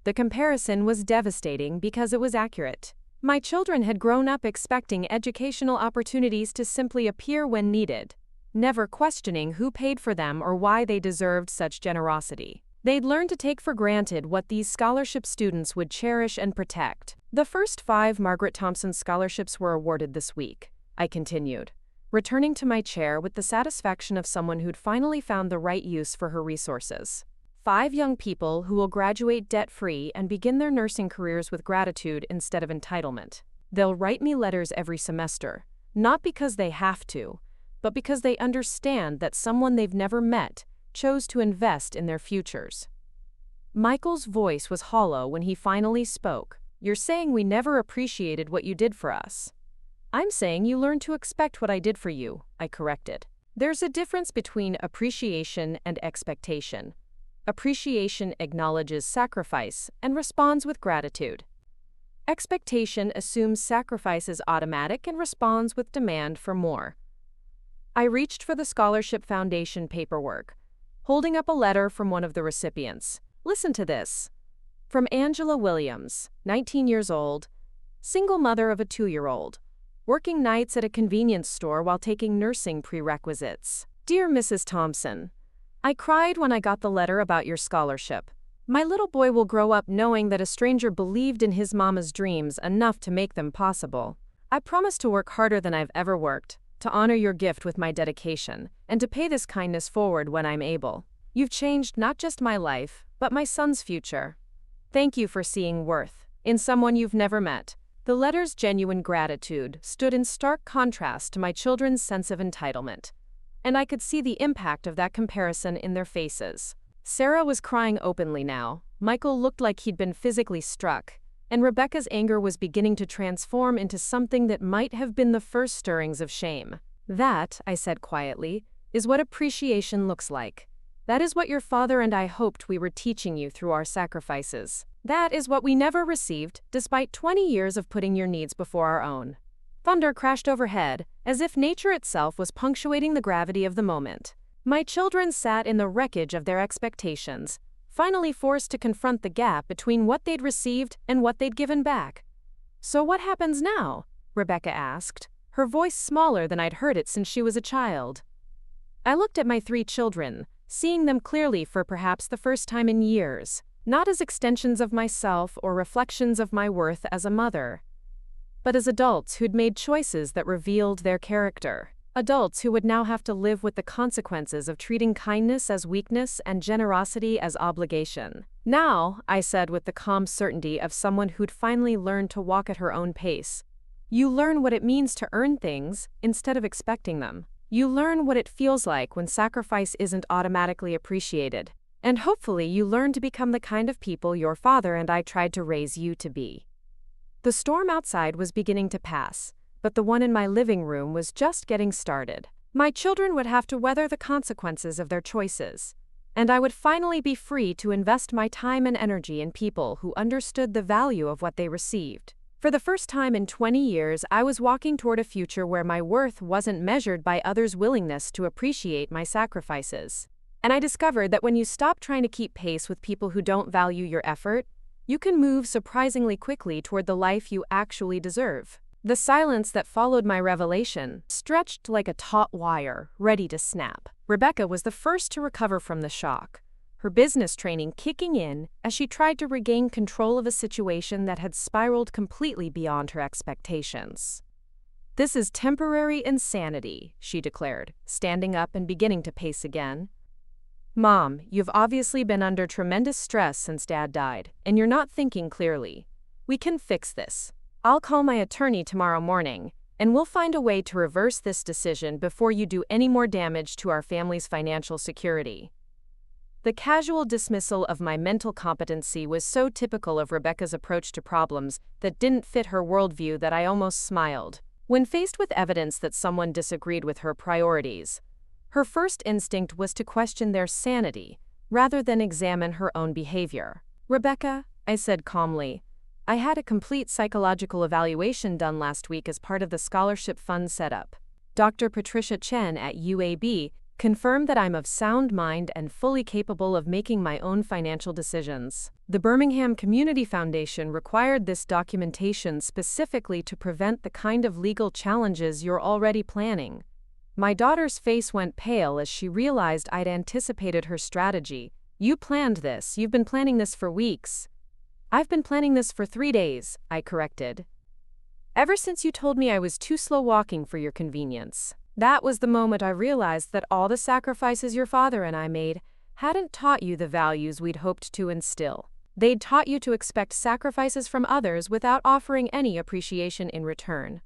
The comparison was devastating because it was accurate. My children had grown up expecting educational opportunities to simply appear when needed, never questioning who paid for them or why they deserved such generosity. They'd learned to take for granted what these scholarship students would cherish and protect. The first 5 Margaret Thompson scholarships were awarded this week, I continued, returning to my chair with the satisfaction of someone who'd finally found the right use for her resources. 5 young people who will graduate debt-free and begin their nursing careers with gratitude instead of entitlement. They'll write me letters every semester, not because they have to, but because they understand that someone they've never met chose to invest in their futures. Michael's voice was hollow when he finally spoke. You're saying we never appreciated what you did for us. I'm saying you learned to expect what I did for you, I corrected. There's a difference between appreciation and expectation. Appreciation acknowledges sacrifice and responds with gratitude. Expectation assumes sacrifice is automatic and responds with demand for more. I reached for the Scholarship Foundation paperwork, holding up a letter from one of the recipients. Listen to this. From Angela Williams, 19 years old, single mother of a 2-year-old, working nights at a convenience store while taking nursing prerequisites. Dear Mrs. Thompson, I cried when I got the letter about your scholarship. My little boy will grow up knowing that a stranger believed in his mama's dreams enough to make them possible. I promise to work harder than I've ever worked, to honor your gift with my dedication, and to pay this kindness forward when I'm able. You've changed not just my life, but my son's future. Thank you for seeing worth in someone you've never met. The letter's genuine gratitude stood in stark contrast to my children's sense of entitlement, and I could see the impact of that comparison in their faces. Sarah was crying openly now, Michael looked like he'd been physically struck, and Rebecca's anger was beginning to transform into something that might have been the first stirrings of shame. That, I said quietly, is what appreciation looks like. That is what your father and I hoped we were teaching you through our sacrifices. That is what we never received, despite 20 years of putting your needs before our own. Thunder crashed overhead, as if nature itself was punctuating the gravity of the moment. My children sat in the wreckage of their expectations, finally forced to confront the gap between what they'd received and what they'd given back. So what happens now? Rebecca asked, her voice smaller than I'd heard it since she was a child. I looked at my 3 children, seeing them clearly for perhaps the first time in years, not as extensions of myself or reflections of my worth as a mother, but as adults who'd made choices that revealed their character. Adults who would now have to live with the consequences of treating kindness as weakness and generosity as obligation. Now, I said with the calm certainty of someone who'd finally learned to walk at her own pace, you learn what it means to earn things instead of expecting them. You learn what it feels like when sacrifice isn't automatically appreciated. And hopefully you learn to become the kind of people your father and I tried to raise you to be. The storm outside was beginning to pass, but the one in my living room was just getting started. My children would have to weather the consequences of their choices, and I would finally be free to invest my time and energy in people who understood the value of what they received. For the first time in 20 years, I was walking toward a future where my worth wasn't measured by others' willingness to appreciate my sacrifices. And I discovered that when you stop trying to keep pace with people who don't value your effort, you can move surprisingly quickly toward the life you actually deserve. The silence that followed my revelation stretched like a taut wire, ready to snap. Rebecca was the first to recover from the shock, her business training kicking in as she tried to regain control of a situation that had spiraled completely beyond her expectations. "This is temporary insanity," she declared, standing up and beginning to pace again. "Mom, you've obviously been under tremendous stress since Dad died, and you're not thinking clearly. We can fix this. I'll call my attorney tomorrow morning, and we'll find a way to reverse this decision before you do any more damage to our family's financial security." The casual dismissal of my mental competency was so typical of Rebecca's approach to problems that didn't fit her worldview that I almost smiled. When faced with evidence that someone disagreed with her priorities, her first instinct was to question their sanity, rather than examine her own behavior. "Rebecca," I said calmly, "I had a complete psychological evaluation done last week as part of the scholarship fund setup. Dr. Patricia Chen at UAB confirmed that I'm of sound mind and fully capable of making my own financial decisions. The Birmingham Community Foundation required this documentation specifically to prevent the kind of legal challenges you're already planning." My daughter's face went pale as she realized I'd anticipated her strategy. "You planned this. You've been planning this for weeks." "I've been planning this for 3 days," I corrected. "Ever since you told me I was too slow walking for your convenience." That was the moment I realized that all the sacrifices your father and I made hadn't taught you the values we'd hoped to instill. They'd taught you to expect sacrifices from others without offering any appreciation in return.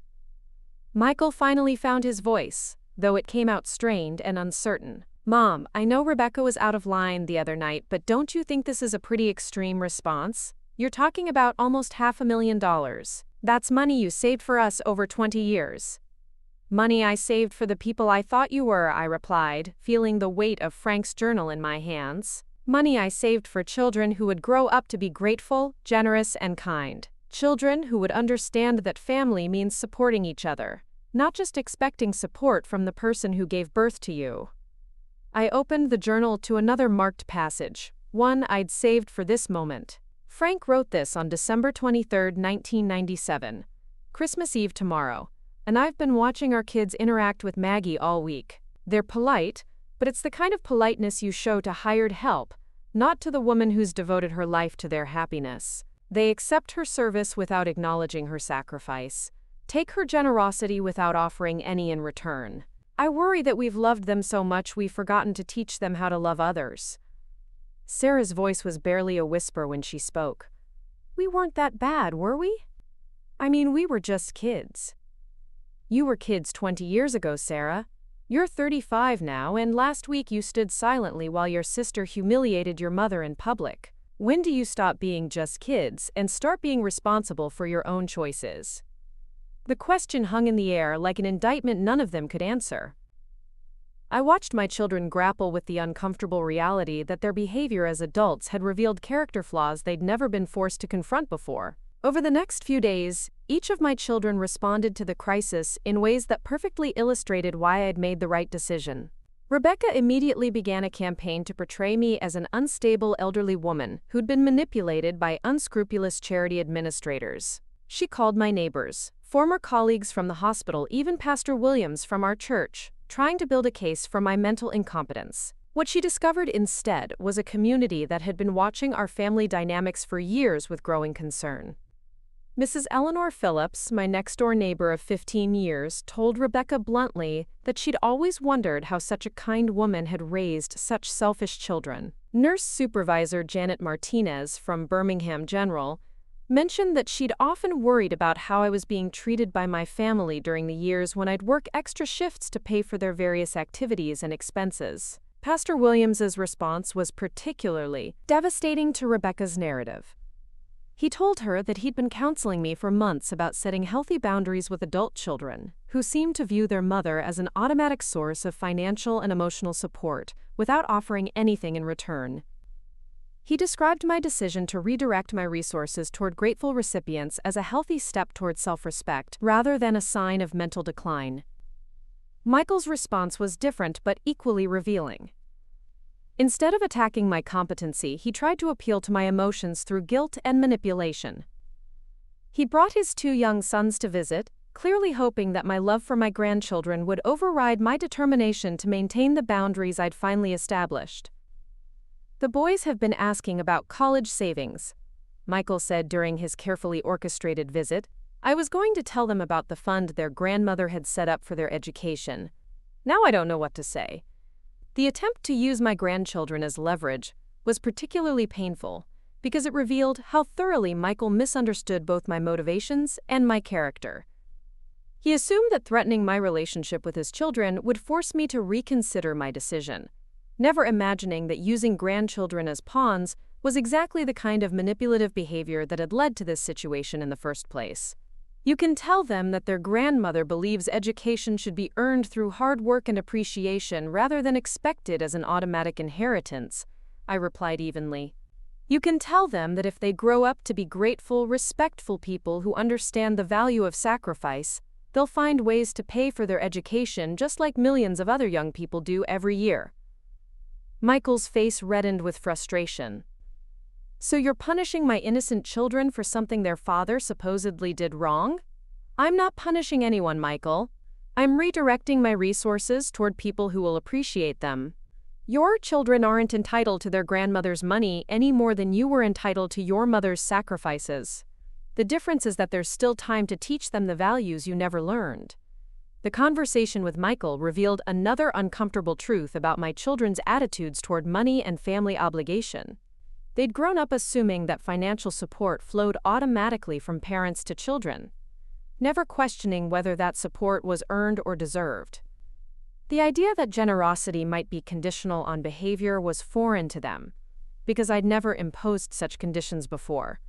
Michael finally found his voice, though it came out strained and uncertain. "Mom, I know Rebecca was out of line the other night, but don't you think this is a pretty extreme response? You're talking about almost $500,000. That's money you saved for us over 20 years. "Money I saved for the people I thought you were," I replied, feeling the weight of Frank's journal in my hands. "Money I saved for children who would grow up to be grateful, generous, and kind. Children who would understand that family means supporting each other, not just expecting support from the person who gave birth to you." I opened the journal to another marked passage, one I'd saved for this moment. Frank wrote this on December 23, 1997. "Christmas Eve tomorrow. And I've been watching our kids interact with Maggie all week. They're polite, but it's the kind of politeness you show to hired help, not to the woman who's devoted her life to their happiness. They accept her service without acknowledging her sacrifice, take her generosity without offering any in return. I worry that we've loved them so much we've forgotten to teach them how to love others." Sarah's voice was barely a whisper when she spoke. "We weren't that bad, were we? I mean, we were just kids." "You were kids 20 years ago, Sarah. You're 35 now, and last week you stood silently while your sister humiliated your mother in public. When do you stop being just kids and start being responsible for your own choices?" The question hung in the air like an indictment none of them could answer. I watched my children grapple with the uncomfortable reality that their behavior as adults had revealed character flaws they'd never been forced to confront before. Over the next few days, each of my children responded to the crisis in ways that perfectly illustrated why I'd made the right decision. Rebecca immediately began a campaign to portray me as an unstable elderly woman who'd been manipulated by unscrupulous charity administrators. She called my neighbors, former colleagues from the hospital, even Pastor Williams from our church, trying to build a case for my mental incompetence. What she discovered instead was a community that had been watching our family dynamics for years with growing concern. Mrs. Eleanor Phillips, my next-door neighbor of 15 years, told Rebecca bluntly that she'd always wondered how such a kind woman had raised such selfish children. Nurse supervisor Janet Martinez from Birmingham General mentioned that she'd often worried about how I was being treated by my family during the years when I'd work extra shifts to pay for their various activities and expenses. Pastor Williams's response was particularly devastating to Rebecca's narrative. He told her that he'd been counseling me for months about setting healthy boundaries with adult children, who seemed to view their mother as an automatic source of financial and emotional support, without offering anything in return. He described my decision to redirect my resources toward grateful recipients as a healthy step toward self-respect, rather than a sign of mental decline. Michael's response was different but equally revealing. Instead of attacking my competency, he tried to appeal to my emotions through guilt and manipulation. He brought his 2 young sons to visit, clearly hoping that my love for my grandchildren would override my determination to maintain the boundaries I'd finally established. "The boys have been asking about college savings," Michael said during his carefully orchestrated visit. "I was going to tell them about the fund their grandmother had set up for their education. Now I don't know what to say." The attempt to use my grandchildren as leverage was particularly painful because it revealed how thoroughly Michael misunderstood both my motivations and my character. He assumed that threatening my relationship with his children would force me to reconsider my decision, never imagining that using grandchildren as pawns was exactly the kind of manipulative behavior that had led to this situation in the first place. "You can tell them that their grandmother believes education should be earned through hard work and appreciation rather than expected as an automatic inheritance," I replied evenly. "You can tell them that if they grow up to be grateful, respectful people who understand the value of sacrifice, they'll find ways to pay for their education just like millions of other young people do every year." Michael's face reddened with frustration. "So you're punishing my innocent children for something their father supposedly did wrong?" "I'm not punishing anyone, Michael. I'm redirecting my resources toward people who will appreciate them. Your children aren't entitled to their grandmother's money any more than you were entitled to your mother's sacrifices. The difference is that there's still time to teach them the values you never learned." The conversation with Michael revealed another uncomfortable truth about my children's attitudes toward money and family obligation. They'd grown up assuming that financial support flowed automatically from parents to children, never questioning whether that support was earned or deserved. The idea that generosity might be conditional on behavior was foreign to them, because I'd never imposed such conditions before.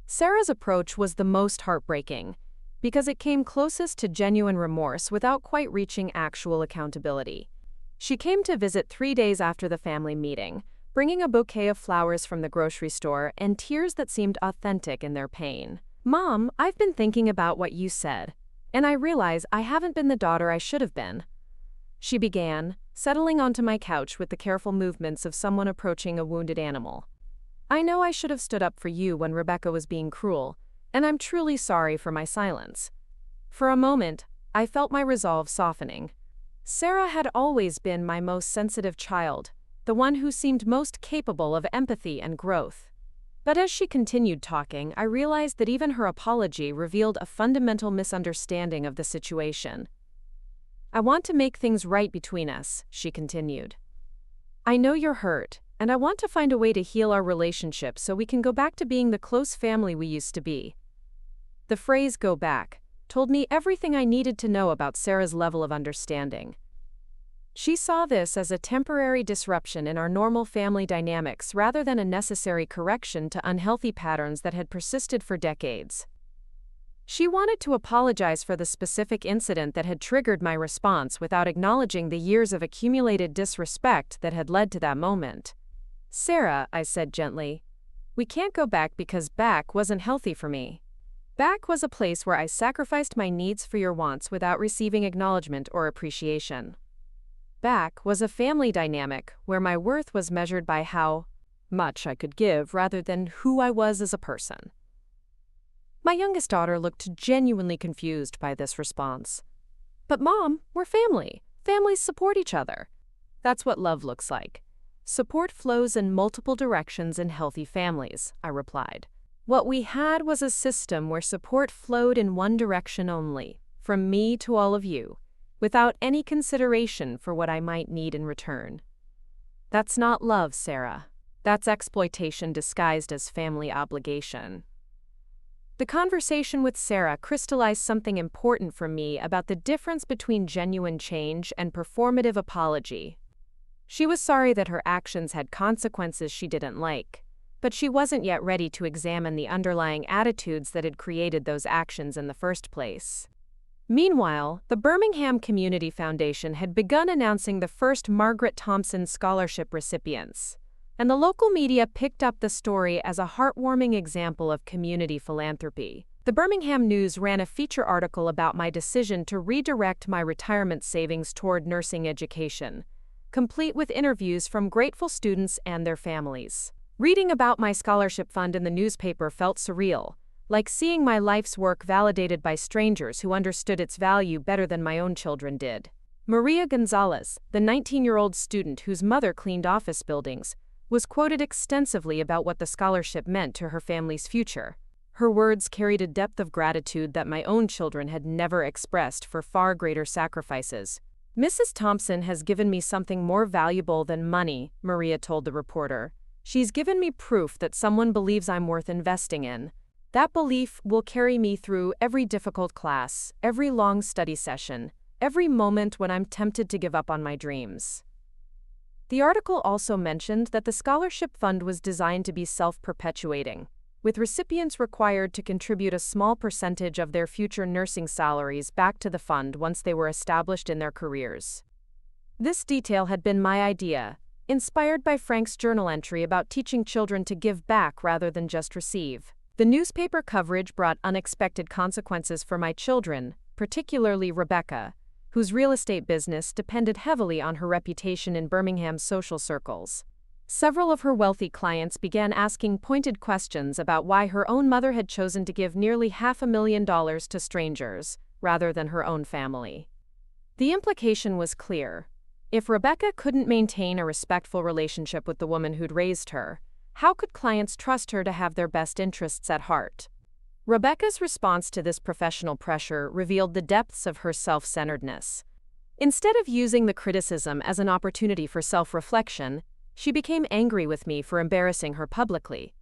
Sarah's approach was the most heartbreaking, because it came closest to genuine remorse without quite reaching actual accountability. She came to visit 3 days after the family meeting, bringing a bouquet of flowers from the grocery store and tears that seemed authentic in their pain. "Mom, I've been thinking about what you said, and I realize I haven't been the daughter I should have been," she began, settling onto my couch with the careful movements of someone approaching a wounded animal. "I know I should have stood up for you when Rebecca was being cruel, and I'm truly sorry for my silence." For a moment, I felt my resolve softening. Sarah had always been my most sensitive child, the one who seemed most capable of empathy and growth. But as she continued talking, I realized that even her apology revealed a fundamental misunderstanding of the situation. "I want to make things right between us," she continued. "I know you're hurt, and I want to find a way to heal our relationship so we can go back to being the close family we used to be." The phrase "go back" told me everything I needed to know about Sarah's level of understanding. She saw this as a temporary disruption in our normal family dynamics rather than a necessary correction to unhealthy patterns that had persisted for decades. She wanted to apologize for the specific incident that had triggered my response without acknowledging the years of accumulated disrespect that had led to that moment. "Sarah," I said gently, "we can't go back because back wasn't healthy for me. Back was a place where I sacrificed my needs for your wants without receiving acknowledgement or appreciation. Back was a family dynamic where my worth was measured by how much I could give rather than who I was as a person." My youngest daughter looked genuinely confused by this response. "But Mom, we're family. Families support each other. That's what love looks like. Support flows in multiple directions in healthy families, I replied. What we had was a system where support flowed in one direction only, from me to all of you, without any consideration for what I might need in return. That's not love, Sarah. That's exploitation disguised as family obligation. The conversation with Sarah crystallized something important for me about the difference between genuine change and performative apology. She was sorry that her actions had consequences she didn't like, but she wasn't yet ready to examine the underlying attitudes that had created those actions in the first place. Meanwhile, the Birmingham Community Foundation had begun announcing the first Margaret Thompson scholarship recipients, and the local media picked up the story as a heartwarming example of community philanthropy. The Birmingham News ran a feature article about my decision to redirect my retirement savings toward nursing education, complete with interviews from grateful students and their families. Reading about my scholarship fund in the newspaper felt surreal, like seeing my life's work validated by strangers who understood its value better than my own children did. Maria Gonzalez, the 19-year-old student whose mother cleaned office buildings, was quoted extensively about what the scholarship meant to her family's future. Her words carried a depth of gratitude that my own children had never expressed for far greater sacrifices. "Mrs. Thompson has given me something more valuable than money," Maria told the reporter. "She's given me proof that someone believes I'm worth investing in. That belief will carry me through every difficult class, every long study session, every moment when I'm tempted to give up on my dreams." The article also mentioned that the scholarship fund was designed to be self-perpetuating, with recipients required to contribute a small percentage of their future nursing salaries back to the fund once they were established in their careers. This detail had been my idea, inspired by Frank's journal entry about teaching children to give back rather than just receive. The newspaper coverage brought unexpected consequences for my children, particularly Rebecca, whose real estate business depended heavily on her reputation in Birmingham's social circles. Several of her wealthy clients began asking pointed questions about why her own mother had chosen to give nearly $500,000 to strangers, rather than her own family. The implication was clear. If Rebecca couldn't maintain a respectful relationship with the woman who'd raised her, how could clients trust her to have their best interests at heart? Rebecca's response to this professional pressure revealed the depths of her self-centeredness. Instead of using the criticism as an opportunity for self-reflection, she became angry with me for embarrassing her publicly.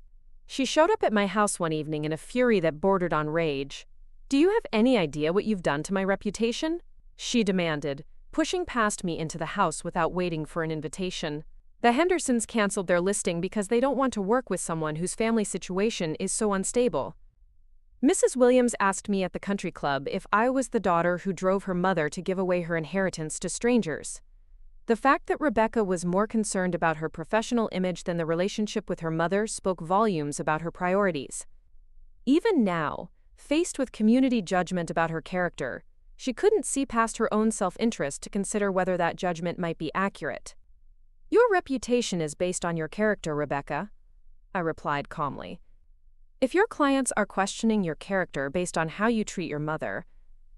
She showed up at my house one evening in a fury that bordered on rage. "Do you have any idea what you've done to my reputation?" she demanded, pushing past me into the house without waiting for an invitation. "The Hendersons canceled their listing because they don't want to work with someone whose family situation is so unstable. Mrs. Williams asked me at the country club if I was the daughter who drove her mother to give away her inheritance to strangers." The fact that Rebecca was more concerned about her professional image than the relationship with her mother spoke volumes about her priorities. Even now, faced with community judgment about her character, she couldn't see past her own self-interest to consider whether that judgment might be accurate. "Your reputation is based on your character, Rebecca," I replied calmly. "If your clients are questioning your character based on how you treat your mother,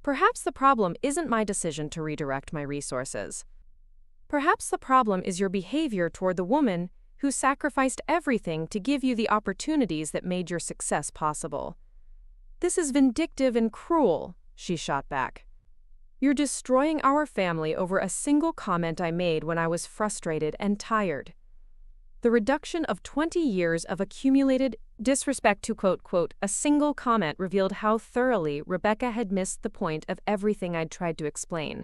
perhaps the problem isn't my decision to redirect my resources. Perhaps the problem is your behavior toward the woman who sacrificed everything to give you the opportunities that made your success possible." "This is vindictive and cruel," she shot back. "You're destroying our family over a single comment I made when I was frustrated and tired." The reduction of 20 years of accumulated disrespect to quote, "a single comment" revealed how thoroughly Rebecca had missed the point of everything I'd tried to explain.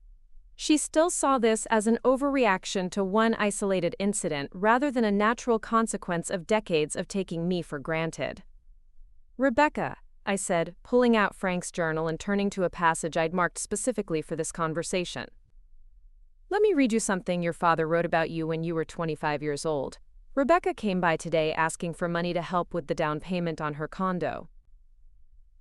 She still saw this as an overreaction to one isolated incident rather than a natural consequence of decades of taking me for granted. "Rebecca," I said, pulling out Frank's journal and turning to a passage I'd marked specifically for this conversation. "Let me read you something your father wrote about you when you were 25 years old. Rebecca came by today asking for money to help with the down payment on her condo.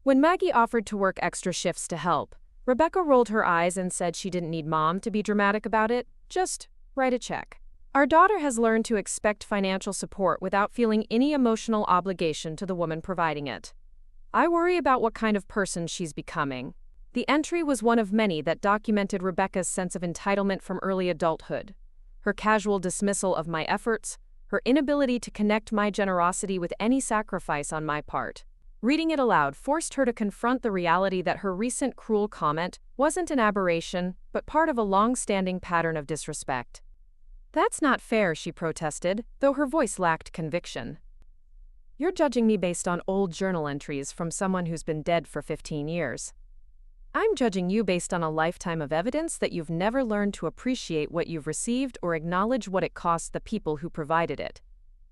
When Maggie offered to work extra shifts to help, Rebecca rolled her eyes and said she didn't need Mom to be dramatic about it, just write a check. Our daughter has learned to expect financial support without feeling any emotional obligation to the woman providing it. I worry about what kind of person she's becoming." The entry was one of many that documented Rebecca's sense of entitlement from early adulthood, her casual dismissal of my efforts, her inability to connect my generosity with any sacrifice on my part. Reading it aloud forced her to confront the reality that her recent cruel comment wasn't an aberration, but part of a long-standing pattern of disrespect. "That's not fair," she protested, though her voice lacked conviction. "You're judging me based on old journal entries from someone who's been dead for 15 years. I'm judging you based on a lifetime of evidence that you've never learned to appreciate what you've received or acknowledge what it costs the people who provided it,"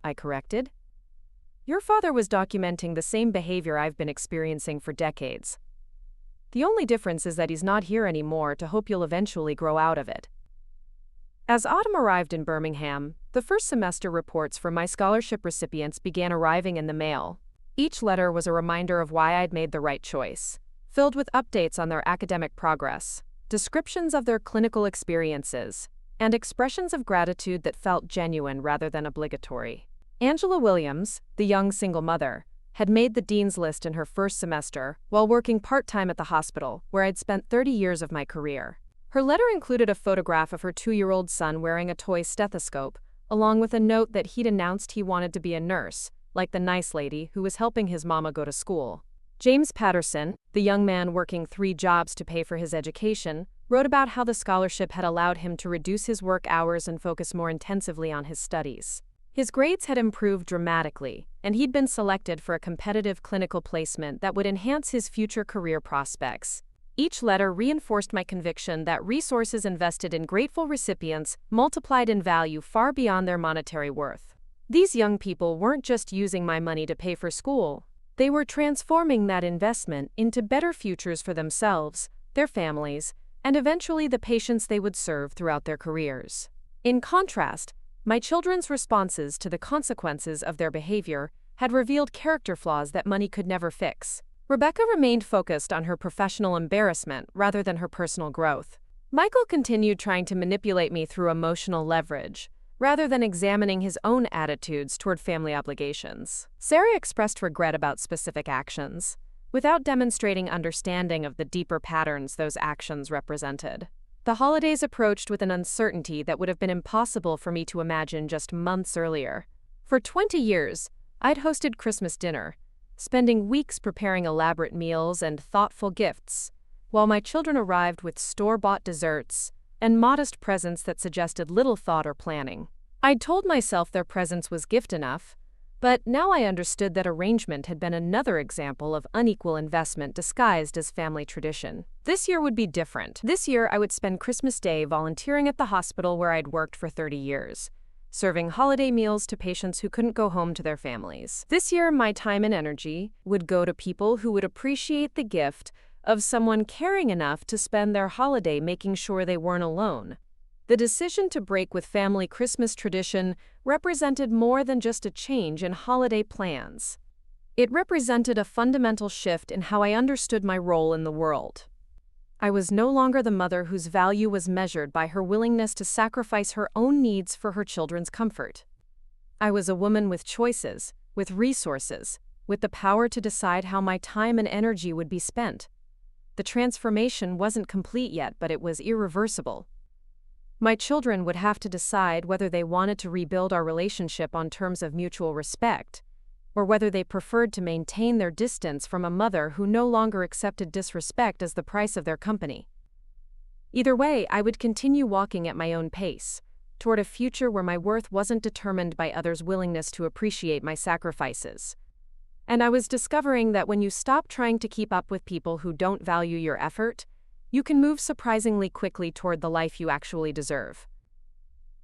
I corrected. "Your father was documenting the same behavior I've been experiencing for decades. The only difference is that he's not here anymore to hope you'll eventually grow out of it." As autumn arrived in Birmingham, the first semester reports for my scholarship recipients began arriving in the mail. Each letter was a reminder of why I'd made the right choice, filled with updates on their academic progress, descriptions of their clinical experiences, and expressions of gratitude that felt genuine rather than obligatory. Angela Williams, the young single mother, had made the dean's list in her first semester while working part-time at the hospital, where I'd spent 30 years of my career. Her letter included a photograph of her 2-year-old son wearing a toy stethoscope, along with a note that he'd announced he wanted to be a nurse, like the nice lady who was helping his mama go to school. James Patterson, the young man working 3 jobs to pay for his education, wrote about how the scholarship had allowed him to reduce his work hours and focus more intensively on his studies. His grades had improved dramatically, and he'd been selected for a competitive clinical placement that would enhance his future career prospects. Each letter reinforced my conviction that resources invested in grateful recipients multiplied in value far beyond their monetary worth. These young people weren't just using my money to pay for school. They were transforming that investment into better futures for themselves, their families, and eventually the patients they would serve throughout their careers. In contrast, my children's responses to the consequences of their behavior had revealed character flaws that money could never fix. Rebecca remained focused on her professional embarrassment rather than her personal growth. Michael continued trying to manipulate me through emotional leverage, rather than examining his own attitudes toward family obligations. Sarah expressed regret about specific actions, without demonstrating understanding of the deeper patterns those actions represented. The holidays approached with an uncertainty that would have been impossible for me to imagine just months earlier. For 20 years, I'd hosted Christmas dinner, spending weeks preparing elaborate meals and thoughtful gifts, while my children arrived with store-bought desserts and modest presents that suggested little thought or planning. I'd told myself their presence was gift enough, but now I understood that arrangement had been another example of unequal investment disguised as family tradition. This year would be different. This year I would spend Christmas Day volunteering at the hospital where I'd worked for 30 years, serving holiday meals to patients who couldn't go home to their families. This year my time and energy would go to people who would appreciate the gift of someone caring enough to spend their holiday making sure they weren't alone. The decision to break with family Christmas tradition represented more than just a change in holiday plans. It represented a fundamental shift in how I understood my role in the world. I was no longer the mother whose value was measured by her willingness to sacrifice her own needs for her children's comfort. I was a woman with choices, with resources, with the power to decide how my time and energy would be spent. The transformation wasn't complete yet, but it was irreversible. My children would have to decide whether they wanted to rebuild our relationship on terms of mutual respect, or whether they preferred to maintain their distance from a mother who no longer accepted disrespect as the price of their company. Either way, I would continue walking at my own pace, toward a future where my worth wasn't determined by others' willingness to appreciate my sacrifices. And I was discovering that when you stop trying to keep up with people who don't value your effort, you can move surprisingly quickly toward the life you actually deserve.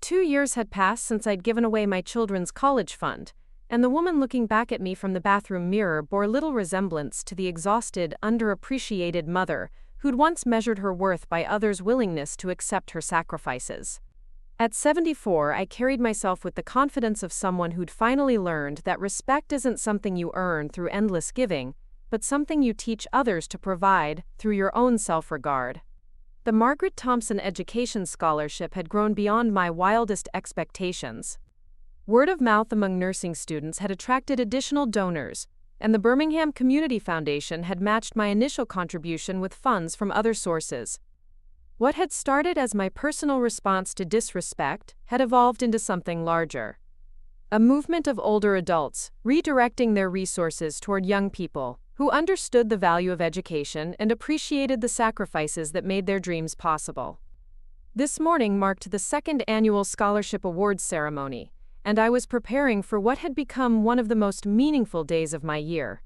2 years had passed since I'd given away my children's college fund, and the woman looking back at me from the bathroom mirror bore little resemblance to the exhausted, underappreciated mother who'd once measured her worth by others' willingness to accept her sacrifices. At 74, I carried myself with the confidence of someone who'd finally learned that respect isn't something you earn through endless giving, but something you teach others to provide through your own self-regard. The Margaret Thompson Education Scholarship had grown beyond my wildest expectations. Word of mouth among nursing students had attracted additional donors, and the Birmingham Community Foundation had matched my initial contribution with funds from other sources. What had started as my personal response to disrespect had evolved into something larger. A movement of older adults redirecting their resources toward young people who understood the value of education and appreciated the sacrifices that made their dreams possible. This morning marked the second annual Scholarship Awards ceremony, and I was preparing for what had become one of the most meaningful days of my year.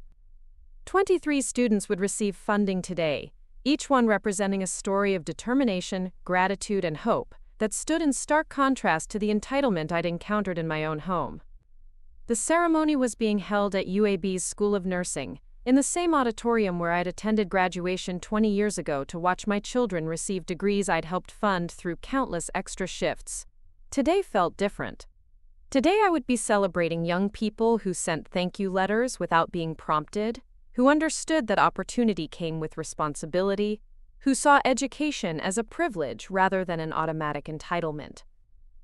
23 students would receive funding today, each one representing a story of determination, gratitude, and hope that stood in stark contrast to the entitlement I'd encountered in my own home. The ceremony was being held at UAB's School of Nursing, in the same auditorium where I'd attended graduation 20 years ago to watch my children receive degrees I'd helped fund through countless extra shifts. Today felt different. Today I would be celebrating young people who sent thank you letters without being prompted, who understood that opportunity came with responsibility, who saw education as a privilege rather than an automatic entitlement.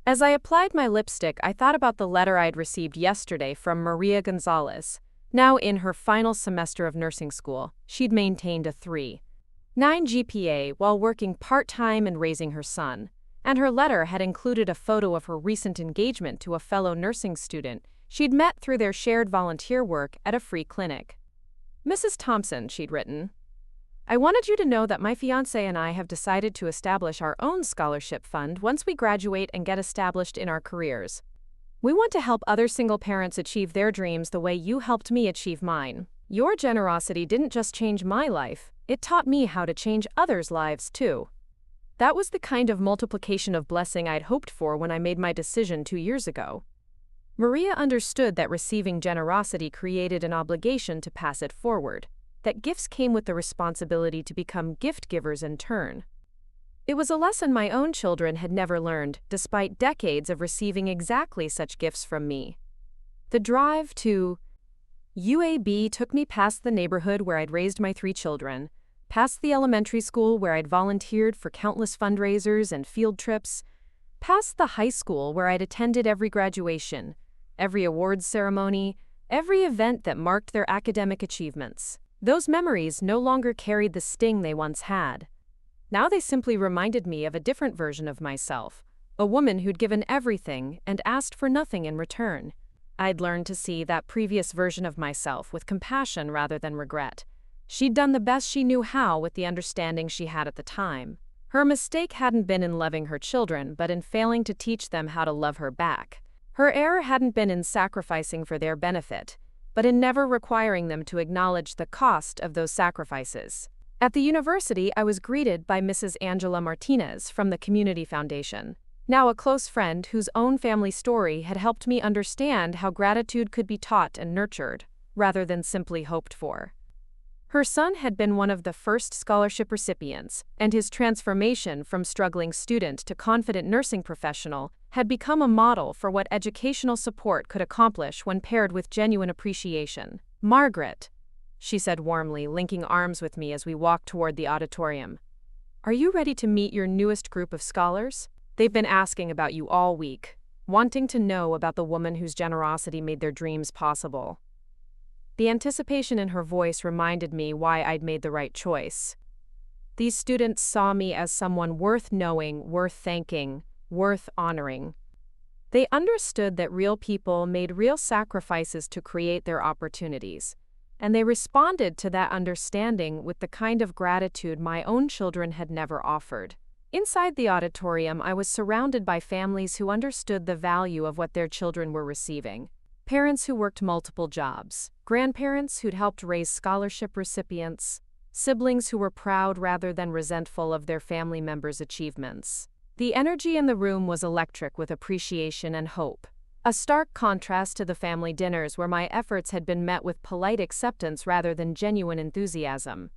As I applied my lipstick, I thought about the letter I'd received yesterday from Maria Gonzalez. Now in her final semester of nursing school, she'd maintained a 3.9 GPA while working part-time and raising her son, and her letter had included a photo of her recent engagement to a fellow nursing student she'd met through their shared volunteer work at a free clinic. Mrs. Thompson, she'd written, I wanted you to know that my fiancé and I have decided to establish our own scholarship fund once we graduate and get established in our careers. We want to help other single parents achieve their dreams the way you helped me achieve mine. Your generosity didn't just change my life, it taught me how to change others' lives too. That was the kind of multiplication of blessing I'd hoped for when I made my decision 2 years ago. Maria understood that receiving generosity created an obligation to pass it forward, that gifts came with the responsibility to become gift givers in turn. It was a lesson my own children had never learned, despite decades of receiving exactly such gifts from me. The drive to UAB took me past the neighborhood where I'd raised my 3 children, past the elementary school where I'd volunteered for countless fundraisers and field trips, past the high school where I'd attended every graduation, every awards ceremony, every event that marked their academic achievements. Those memories no longer carried the sting they once had. Now they simply reminded me of a different version of myself, a woman who'd given everything and asked for nothing in return. I'd learned to see that previous version of myself with compassion rather than regret. She'd done the best she knew how with the understanding she had at the time. Her mistake hadn't been in loving her children, but in failing to teach them how to love her back. Her error hadn't been in sacrificing for their benefit, but in never requiring them to acknowledge the cost of those sacrifices. At the university, I was greeted by Mrs. Angela Martinez from the Community Foundation, now a close friend whose own family story had helped me understand how gratitude could be taught and nurtured, rather than simply hoped for. Her son had been one of the first scholarship recipients, and his transformation from struggling student to confident nursing professional had become a model for what educational support could accomplish when paired with genuine appreciation. Margaret, she said warmly, linking arms with me as we walked toward the auditorium. Are you ready to meet your newest group of scholars? They've been asking about you all week, wanting to know about the woman whose generosity made their dreams possible. The anticipation in her voice reminded me why I'd made the right choice. These students saw me as someone worth knowing, worth thanking, worth honoring. They understood that real people made real sacrifices to create their opportunities, and they responded to that understanding with the kind of gratitude my own children had never offered. Inside the auditorium, I was surrounded by families who understood the value of what their children were receiving. Parents who worked multiple jobs, grandparents who'd helped raise scholarship recipients, siblings who were proud rather than resentful of their family members' achievements. The energy in the room was electric with appreciation and hope, a stark contrast to the family dinners where my efforts had been met with polite acceptance rather than genuine enthusiasm.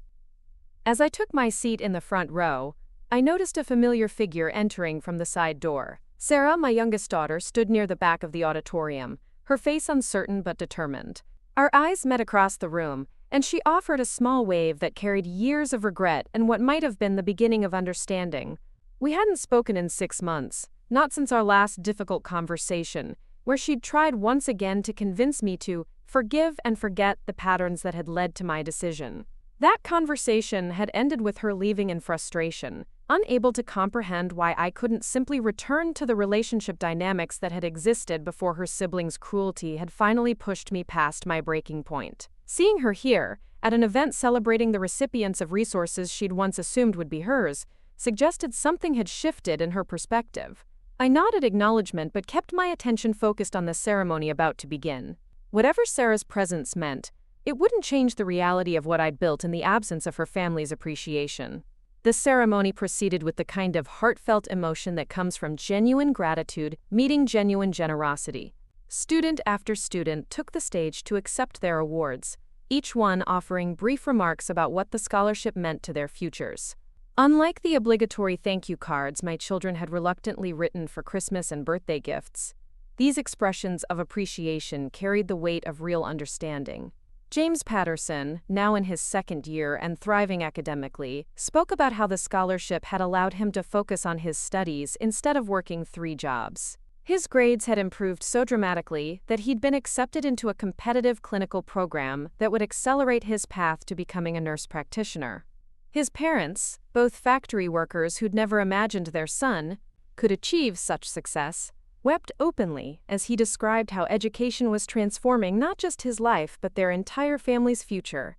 As I took my seat in the front row, I noticed a familiar figure entering from the side door. Sarah, my youngest daughter, stood near the back of the auditorium, her face uncertain but determined. Our eyes met across the room, and she offered a small wave that carried years of regret and what might have been the beginning of understanding. We hadn't spoken in 6 months, not since our last difficult conversation, where she'd tried once again to convince me to forgive and forget the patterns that had led to my decision. That conversation had ended with her leaving in frustration, unable to comprehend why I couldn't simply return to the relationship dynamics that had existed before her siblings' cruelty had finally pushed me past my breaking point. Seeing her here, at an event celebrating the recipients of resources she'd once assumed would be hers, suggested something had shifted in her perspective. I nodded acknowledgement but kept my attention focused on the ceremony about to begin. Whatever Sarah's presence meant, it wouldn't change the reality of what I'd built in the absence of her family's appreciation. The ceremony proceeded with the kind of heartfelt emotion that comes from genuine gratitude meeting genuine generosity. Student after student took the stage to accept their awards, each one offering brief remarks about what the scholarship meant to their futures. Unlike the obligatory thank you cards my children had reluctantly written for Christmas and birthday gifts, these expressions of appreciation carried the weight of real understanding. James Patterson, now in his second year and thriving academically, spoke about how the scholarship had allowed him to focus on his studies instead of working 3 jobs. His grades had improved so dramatically that he'd been accepted into a competitive clinical program that would accelerate his path to becoming a nurse practitioner. His parents, both factory workers who'd never imagined their son could achieve such success, wept openly as he described how education was transforming not just his life but their entire family's future.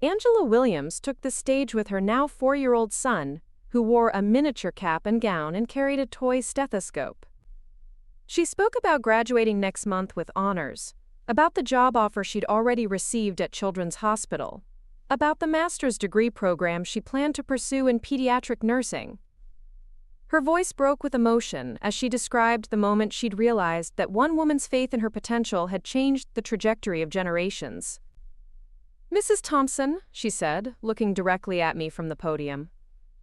Angela Williams took the stage with her now 4-year-old son, who wore a miniature cap and gown and carried a toy stethoscope. She spoke about graduating next month with honors, about the job offer she'd already received at Children's Hospital, about the master's degree program she planned to pursue in pediatric nursing. Her voice broke with emotion as she described the moment she'd realized that one woman's faith in her potential had changed the trajectory of generations. "Mrs. Thompson," she said, looking directly at me from the podium,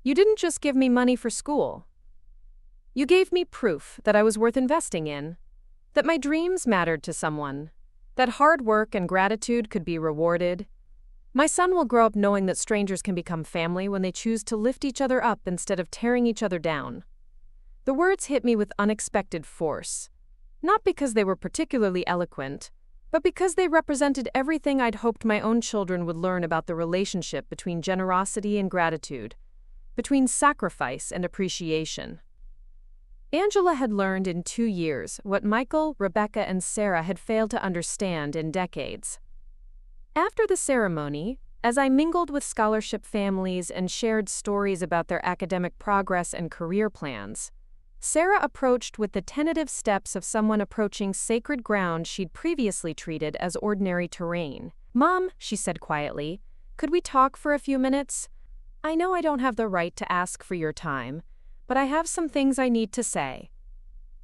"you didn't just give me money for school. You gave me proof that I was worth investing in, that my dreams mattered to someone, that hard work and gratitude could be rewarded. My son will grow up knowing that strangers can become family when they choose to lift each other up instead of tearing each other down." The words hit me with unexpected force, not because they were particularly eloquent, but because they represented everything I'd hoped my own children would learn about the relationship between generosity and gratitude, between sacrifice and appreciation. Angela had learned in 2 years what Michael, Rebecca, and Sarah had failed to understand in decades. After the ceremony, as I mingled with scholarship families and shared stories about their academic progress and career plans, Sarah approached with the tentative steps of someone approaching sacred ground she'd previously treated as ordinary terrain. "Mom," she said quietly, "could we talk for a few minutes? I know I don't have the right to ask for your time, but I have some things I need to say."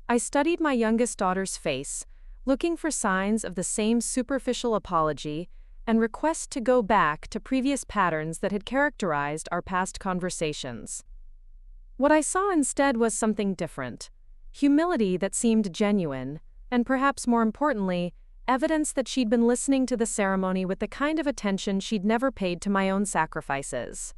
I studied my youngest daughter's face, looking for signs of the same superficial apology and request to go back to previous patterns that had characterized our past conversations. What I saw instead was something different: humility that seemed genuine, and perhaps more importantly, evidence that she'd been listening to the ceremony with the kind of attention she'd never paid to my own sacrifices.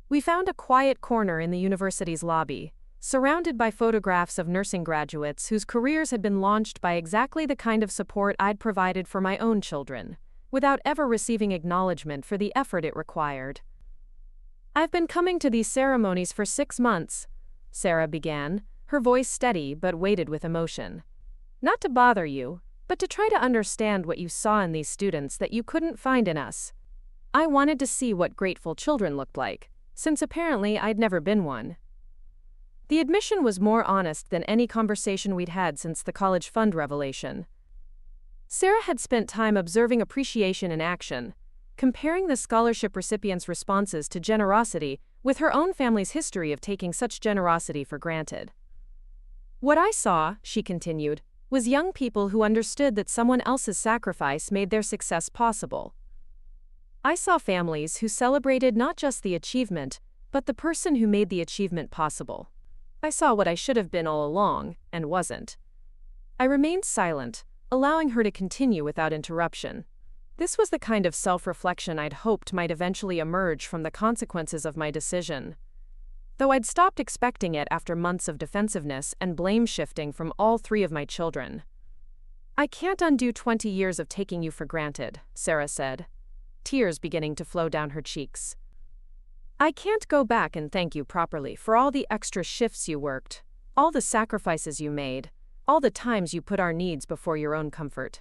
We found a quiet corner in the university's lobby, surrounded by photographs of nursing graduates whose careers had been launched by exactly the kind of support I'd provided for my own children, without ever receiving acknowledgement for the effort it required. "I've been coming to these ceremonies for 6 months, Sarah began, her voice steady but weighted with emotion. "Not to bother you, but to try to understand what you saw in these students that you couldn't find in us. I wanted to see what grateful children looked like, since apparently I'd never been one." The admission was more honest than any conversation we'd had since the college fund revelation. Sarah had spent time observing appreciation in action, comparing the scholarship recipients' responses to generosity with her own family's history of taking such generosity for granted. "What I saw," she continued, "was young people who understood that someone else's sacrifice made their success possible. I saw families who celebrated not just the achievement, but the person who made the achievement possible. I saw what I should have been all along, and wasn't." I remained silent, allowing her to continue without interruption. This was the kind of self-reflection I'd hoped might eventually emerge from the consequences of my decision, though I'd stopped expecting it after months of defensiveness and blame shifting from all 3 of my children. I can't undo 20 years of taking you for granted, Sarah said, tears beginning to flow down her cheeks. I can't go back and thank you properly for all the extra shifts you worked, all the sacrifices you made, all the times you put our needs before your own comfort.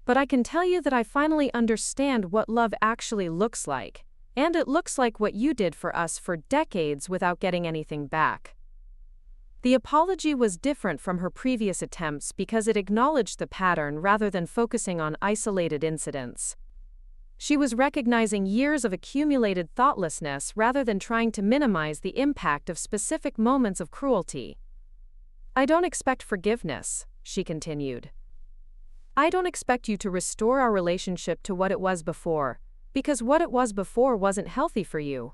But I can tell you that I finally understand what love actually looks like, and it looks like what you did for us for decades without getting anything back. The apology was different from her previous attempts because it acknowledged the pattern rather than focusing on isolated incidents. She was recognizing years of accumulated thoughtlessness rather than trying to minimize the impact of specific moments of cruelty. I don't expect forgiveness, she continued. I don't expect you to restore our relationship to what it was before, because what it was before wasn't healthy for you.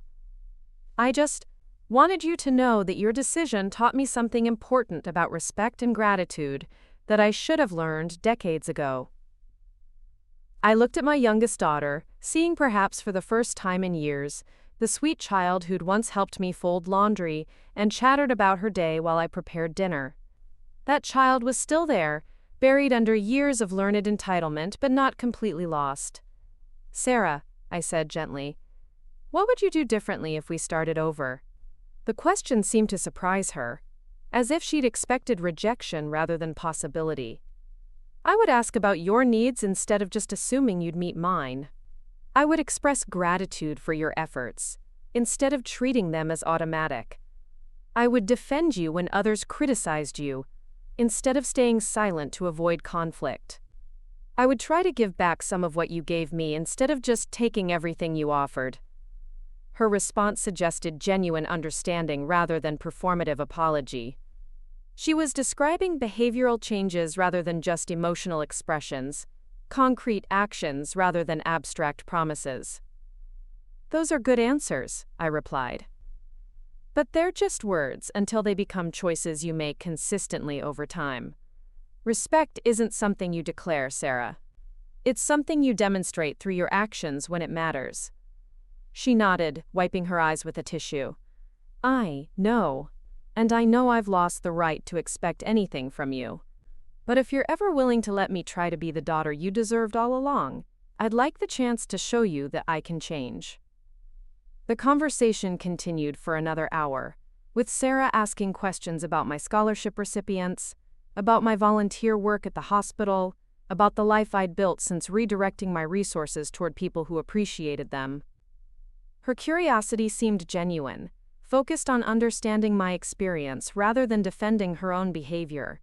I just wanted you to know that your decision taught me something important about respect and gratitude that I should have learned decades ago. I looked at my youngest daughter, seeing perhaps for the first time in years, the sweet child who'd once helped me fold laundry and chattered about her day while I prepared dinner. That child was still there, buried under years of learned entitlement but not completely lost. Sarah, I said gently, what would you do differently if we started over? The question seemed to surprise her, as if she'd expected rejection rather than possibility. I would ask about your needs instead of just assuming you'd meet mine. I would express gratitude for your efforts, instead of treating them as automatic. I would defend you when others criticized you, instead of staying silent to avoid conflict. I would try to give back some of what you gave me instead of just taking everything you offered. Her response suggested genuine understanding rather than performative apology. She was describing behavioral changes rather than just emotional expressions, concrete actions rather than abstract promises. Those are good answers, I replied. But they're just words until they become choices you make consistently over time. Respect isn't something you declare, Sarah. It's something you demonstrate through your actions when it matters. She nodded, wiping her eyes with a tissue. I know. And I know I've lost the right to expect anything from you. But if you're ever willing to let me try to be the daughter you deserved all along, I'd like the chance to show you that I can change. The conversation continued for another hour, with Sarah asking questions about my scholarship recipients, about my volunteer work at the hospital, about the life I'd built since redirecting my resources toward people who appreciated them. Her curiosity seemed genuine, focused on understanding my experience rather than defending her own behavior.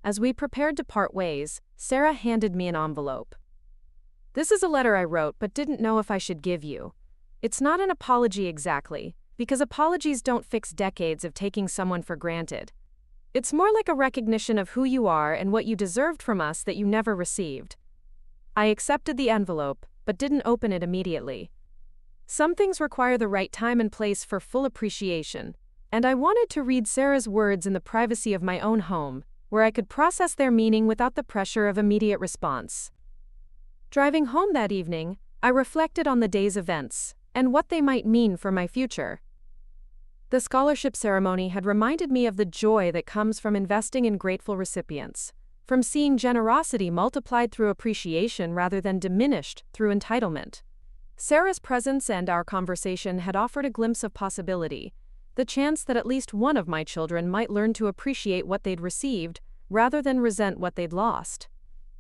As we prepared to part ways, Sarah handed me an envelope. This is a letter I wrote but didn't know if I should give you. It's not an apology exactly, because apologies don't fix decades of taking someone for granted. It's more like a recognition of who you are and what you deserved from us that you never received. I accepted the envelope, but didn't open it immediately. Some things require the right time and place for full appreciation, and I wanted to read Sarah's words in the privacy of my own home, where I could process their meaning without the pressure of immediate response. Driving home that evening, I reflected on the day's events and what they might mean for my future. The scholarship ceremony had reminded me of the joy that comes from investing in grateful recipients, from seeing generosity multiplied through appreciation rather than diminished through entitlement. Sarah's presence and our conversation had offered a glimpse of possibility, the chance that at least one of my children might learn to appreciate what they'd received rather than resent what they'd lost.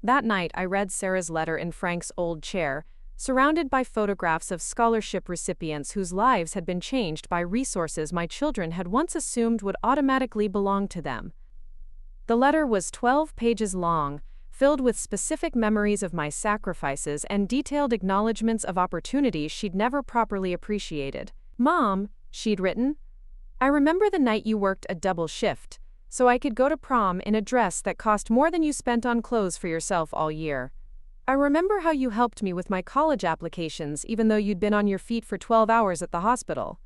That night, I read Sarah's letter in Frank's old chair, surrounded by photographs of scholarship recipients whose lives had been changed by resources my children had once assumed would automatically belong to them. The letter was 12 pages long, filled with specific memories of my sacrifices and detailed acknowledgments of opportunities she'd never properly appreciated. Mom, she'd written, I remember the night you worked a double shift, so I could go to prom in a dress that cost more than you spent on clothes for yourself all year. I remember how you helped me with my college applications even though you'd been on your feet for 12 hours at the hospital.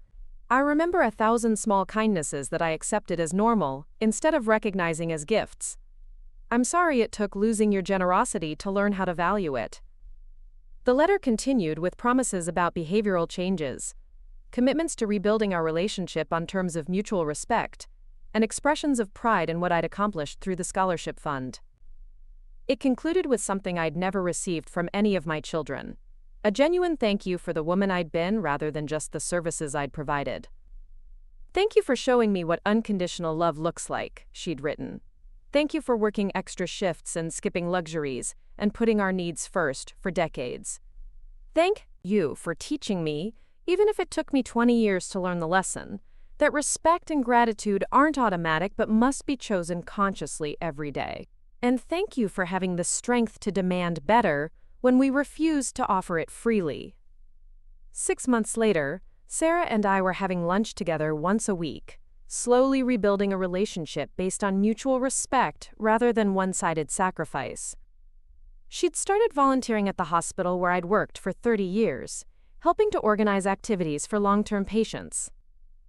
I remember 1,000 small kindnesses that I accepted as normal, instead of recognizing as gifts. I'm sorry it took losing your generosity to learn how to value it. The letter continued with promises about behavioral changes, commitments to rebuilding our relationship on terms of mutual respect, and expressions of pride in what I'd accomplished through the scholarship fund. It concluded with something I'd never received from any of my children. A genuine thank you for the woman I'd been rather than just the services I'd provided. "Thank you for showing me what unconditional love looks like," she'd written. "Thank you for working extra shifts and skipping luxuries and putting our needs first for decades. Thank you for teaching me, even if it took me 20 years to learn the lesson, that respect and gratitude aren't automatic but must be chosen consciously every day. And thank you for having the strength to demand better when we refuse to offer it freely." 6 months later, Sarah and I were having lunch together once a week, slowly rebuilding a relationship based on mutual respect rather than one-sided sacrifice. She'd started volunteering at the hospital where I'd worked for 30 years, helping to organize activities for long-term patients.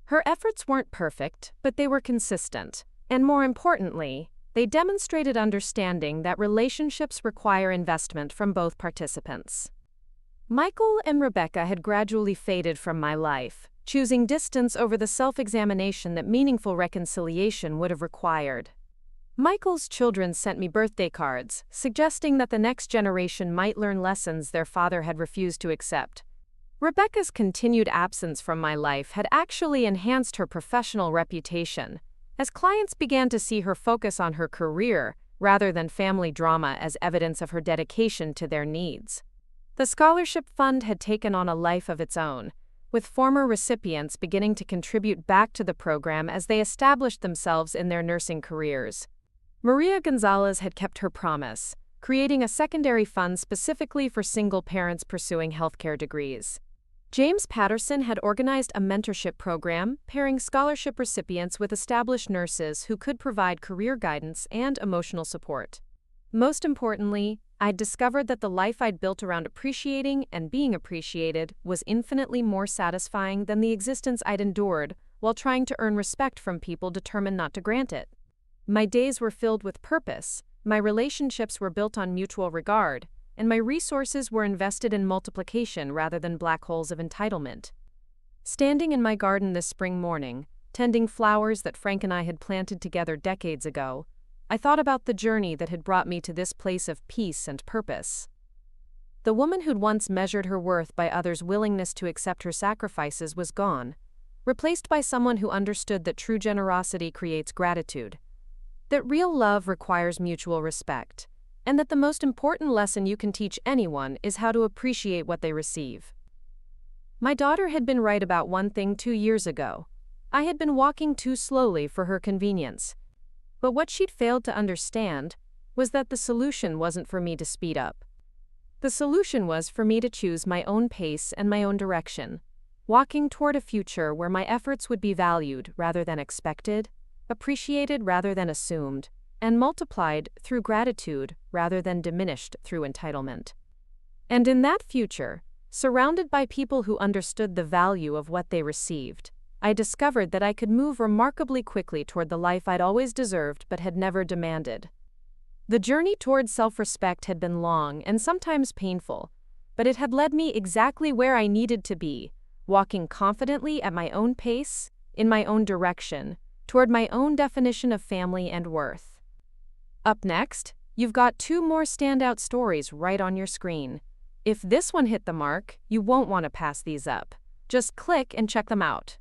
Her efforts weren't perfect, but they were consistent, and more importantly, they demonstrated understanding that relationships require investment from both participants. Michael and Rebecca had gradually faded from my life, choosing distance over the self-examination that meaningful reconciliation would have required. Michael's children sent me birthday cards, suggesting that the next generation might learn lessons their father had refused to accept. Rebecca's continued absence from my life had actually enhanced her professional reputation, as clients began to see her focus on her career rather than family drama as evidence of her dedication to their needs. The scholarship fund had taken on a life of its own, with former recipients beginning to contribute back to the program as they established themselves in their nursing careers. Maria Gonzalez had kept her promise, creating a secondary fund specifically for single parents pursuing healthcare degrees. James Patterson had organized a mentorship program pairing scholarship recipients with established nurses who could provide career guidance and emotional support. Most importantly, I'd discovered that the life I'd built around appreciating and being appreciated was infinitely more satisfying than the existence I'd endured while trying to earn respect from people determined not to grant it. My days were filled with purpose, my relationships were built on mutual regard, and my resources were invested in multiplication rather than black holes of entitlement. Standing in my garden this spring morning, tending flowers that Frank and I had planted together decades ago, I thought about the journey that had brought me to this place of peace and purpose. The woman who'd once measured her worth by others' willingness to accept her sacrifices was gone, replaced by someone who understood that true generosity creates gratitude, that real love requires mutual respect, and that the most important lesson you can teach anyone is how to appreciate what they receive. My daughter had been right about one thing 2 years ago. I had been walking too slowly for her convenience. But what she'd failed to understand was that the solution wasn't for me to speed up. The solution was for me to choose my own pace and my own direction, walking toward a future where my efforts would be valued rather than expected, appreciated rather than assumed, and multiplied through gratitude rather than diminished through entitlement. And in that future, surrounded by people who understood the value of what they received, I discovered that I could move remarkably quickly toward the life I'd always deserved but had never demanded. The journey toward self-respect had been long and sometimes painful, but it had led me exactly where I needed to be, walking confidently at my own pace, in my own direction, toward my own definition of family and worth. Up next, you've got 2 more standout stories right on your screen. If this one hit the mark, you won't want to pass these up. Just click and check them out.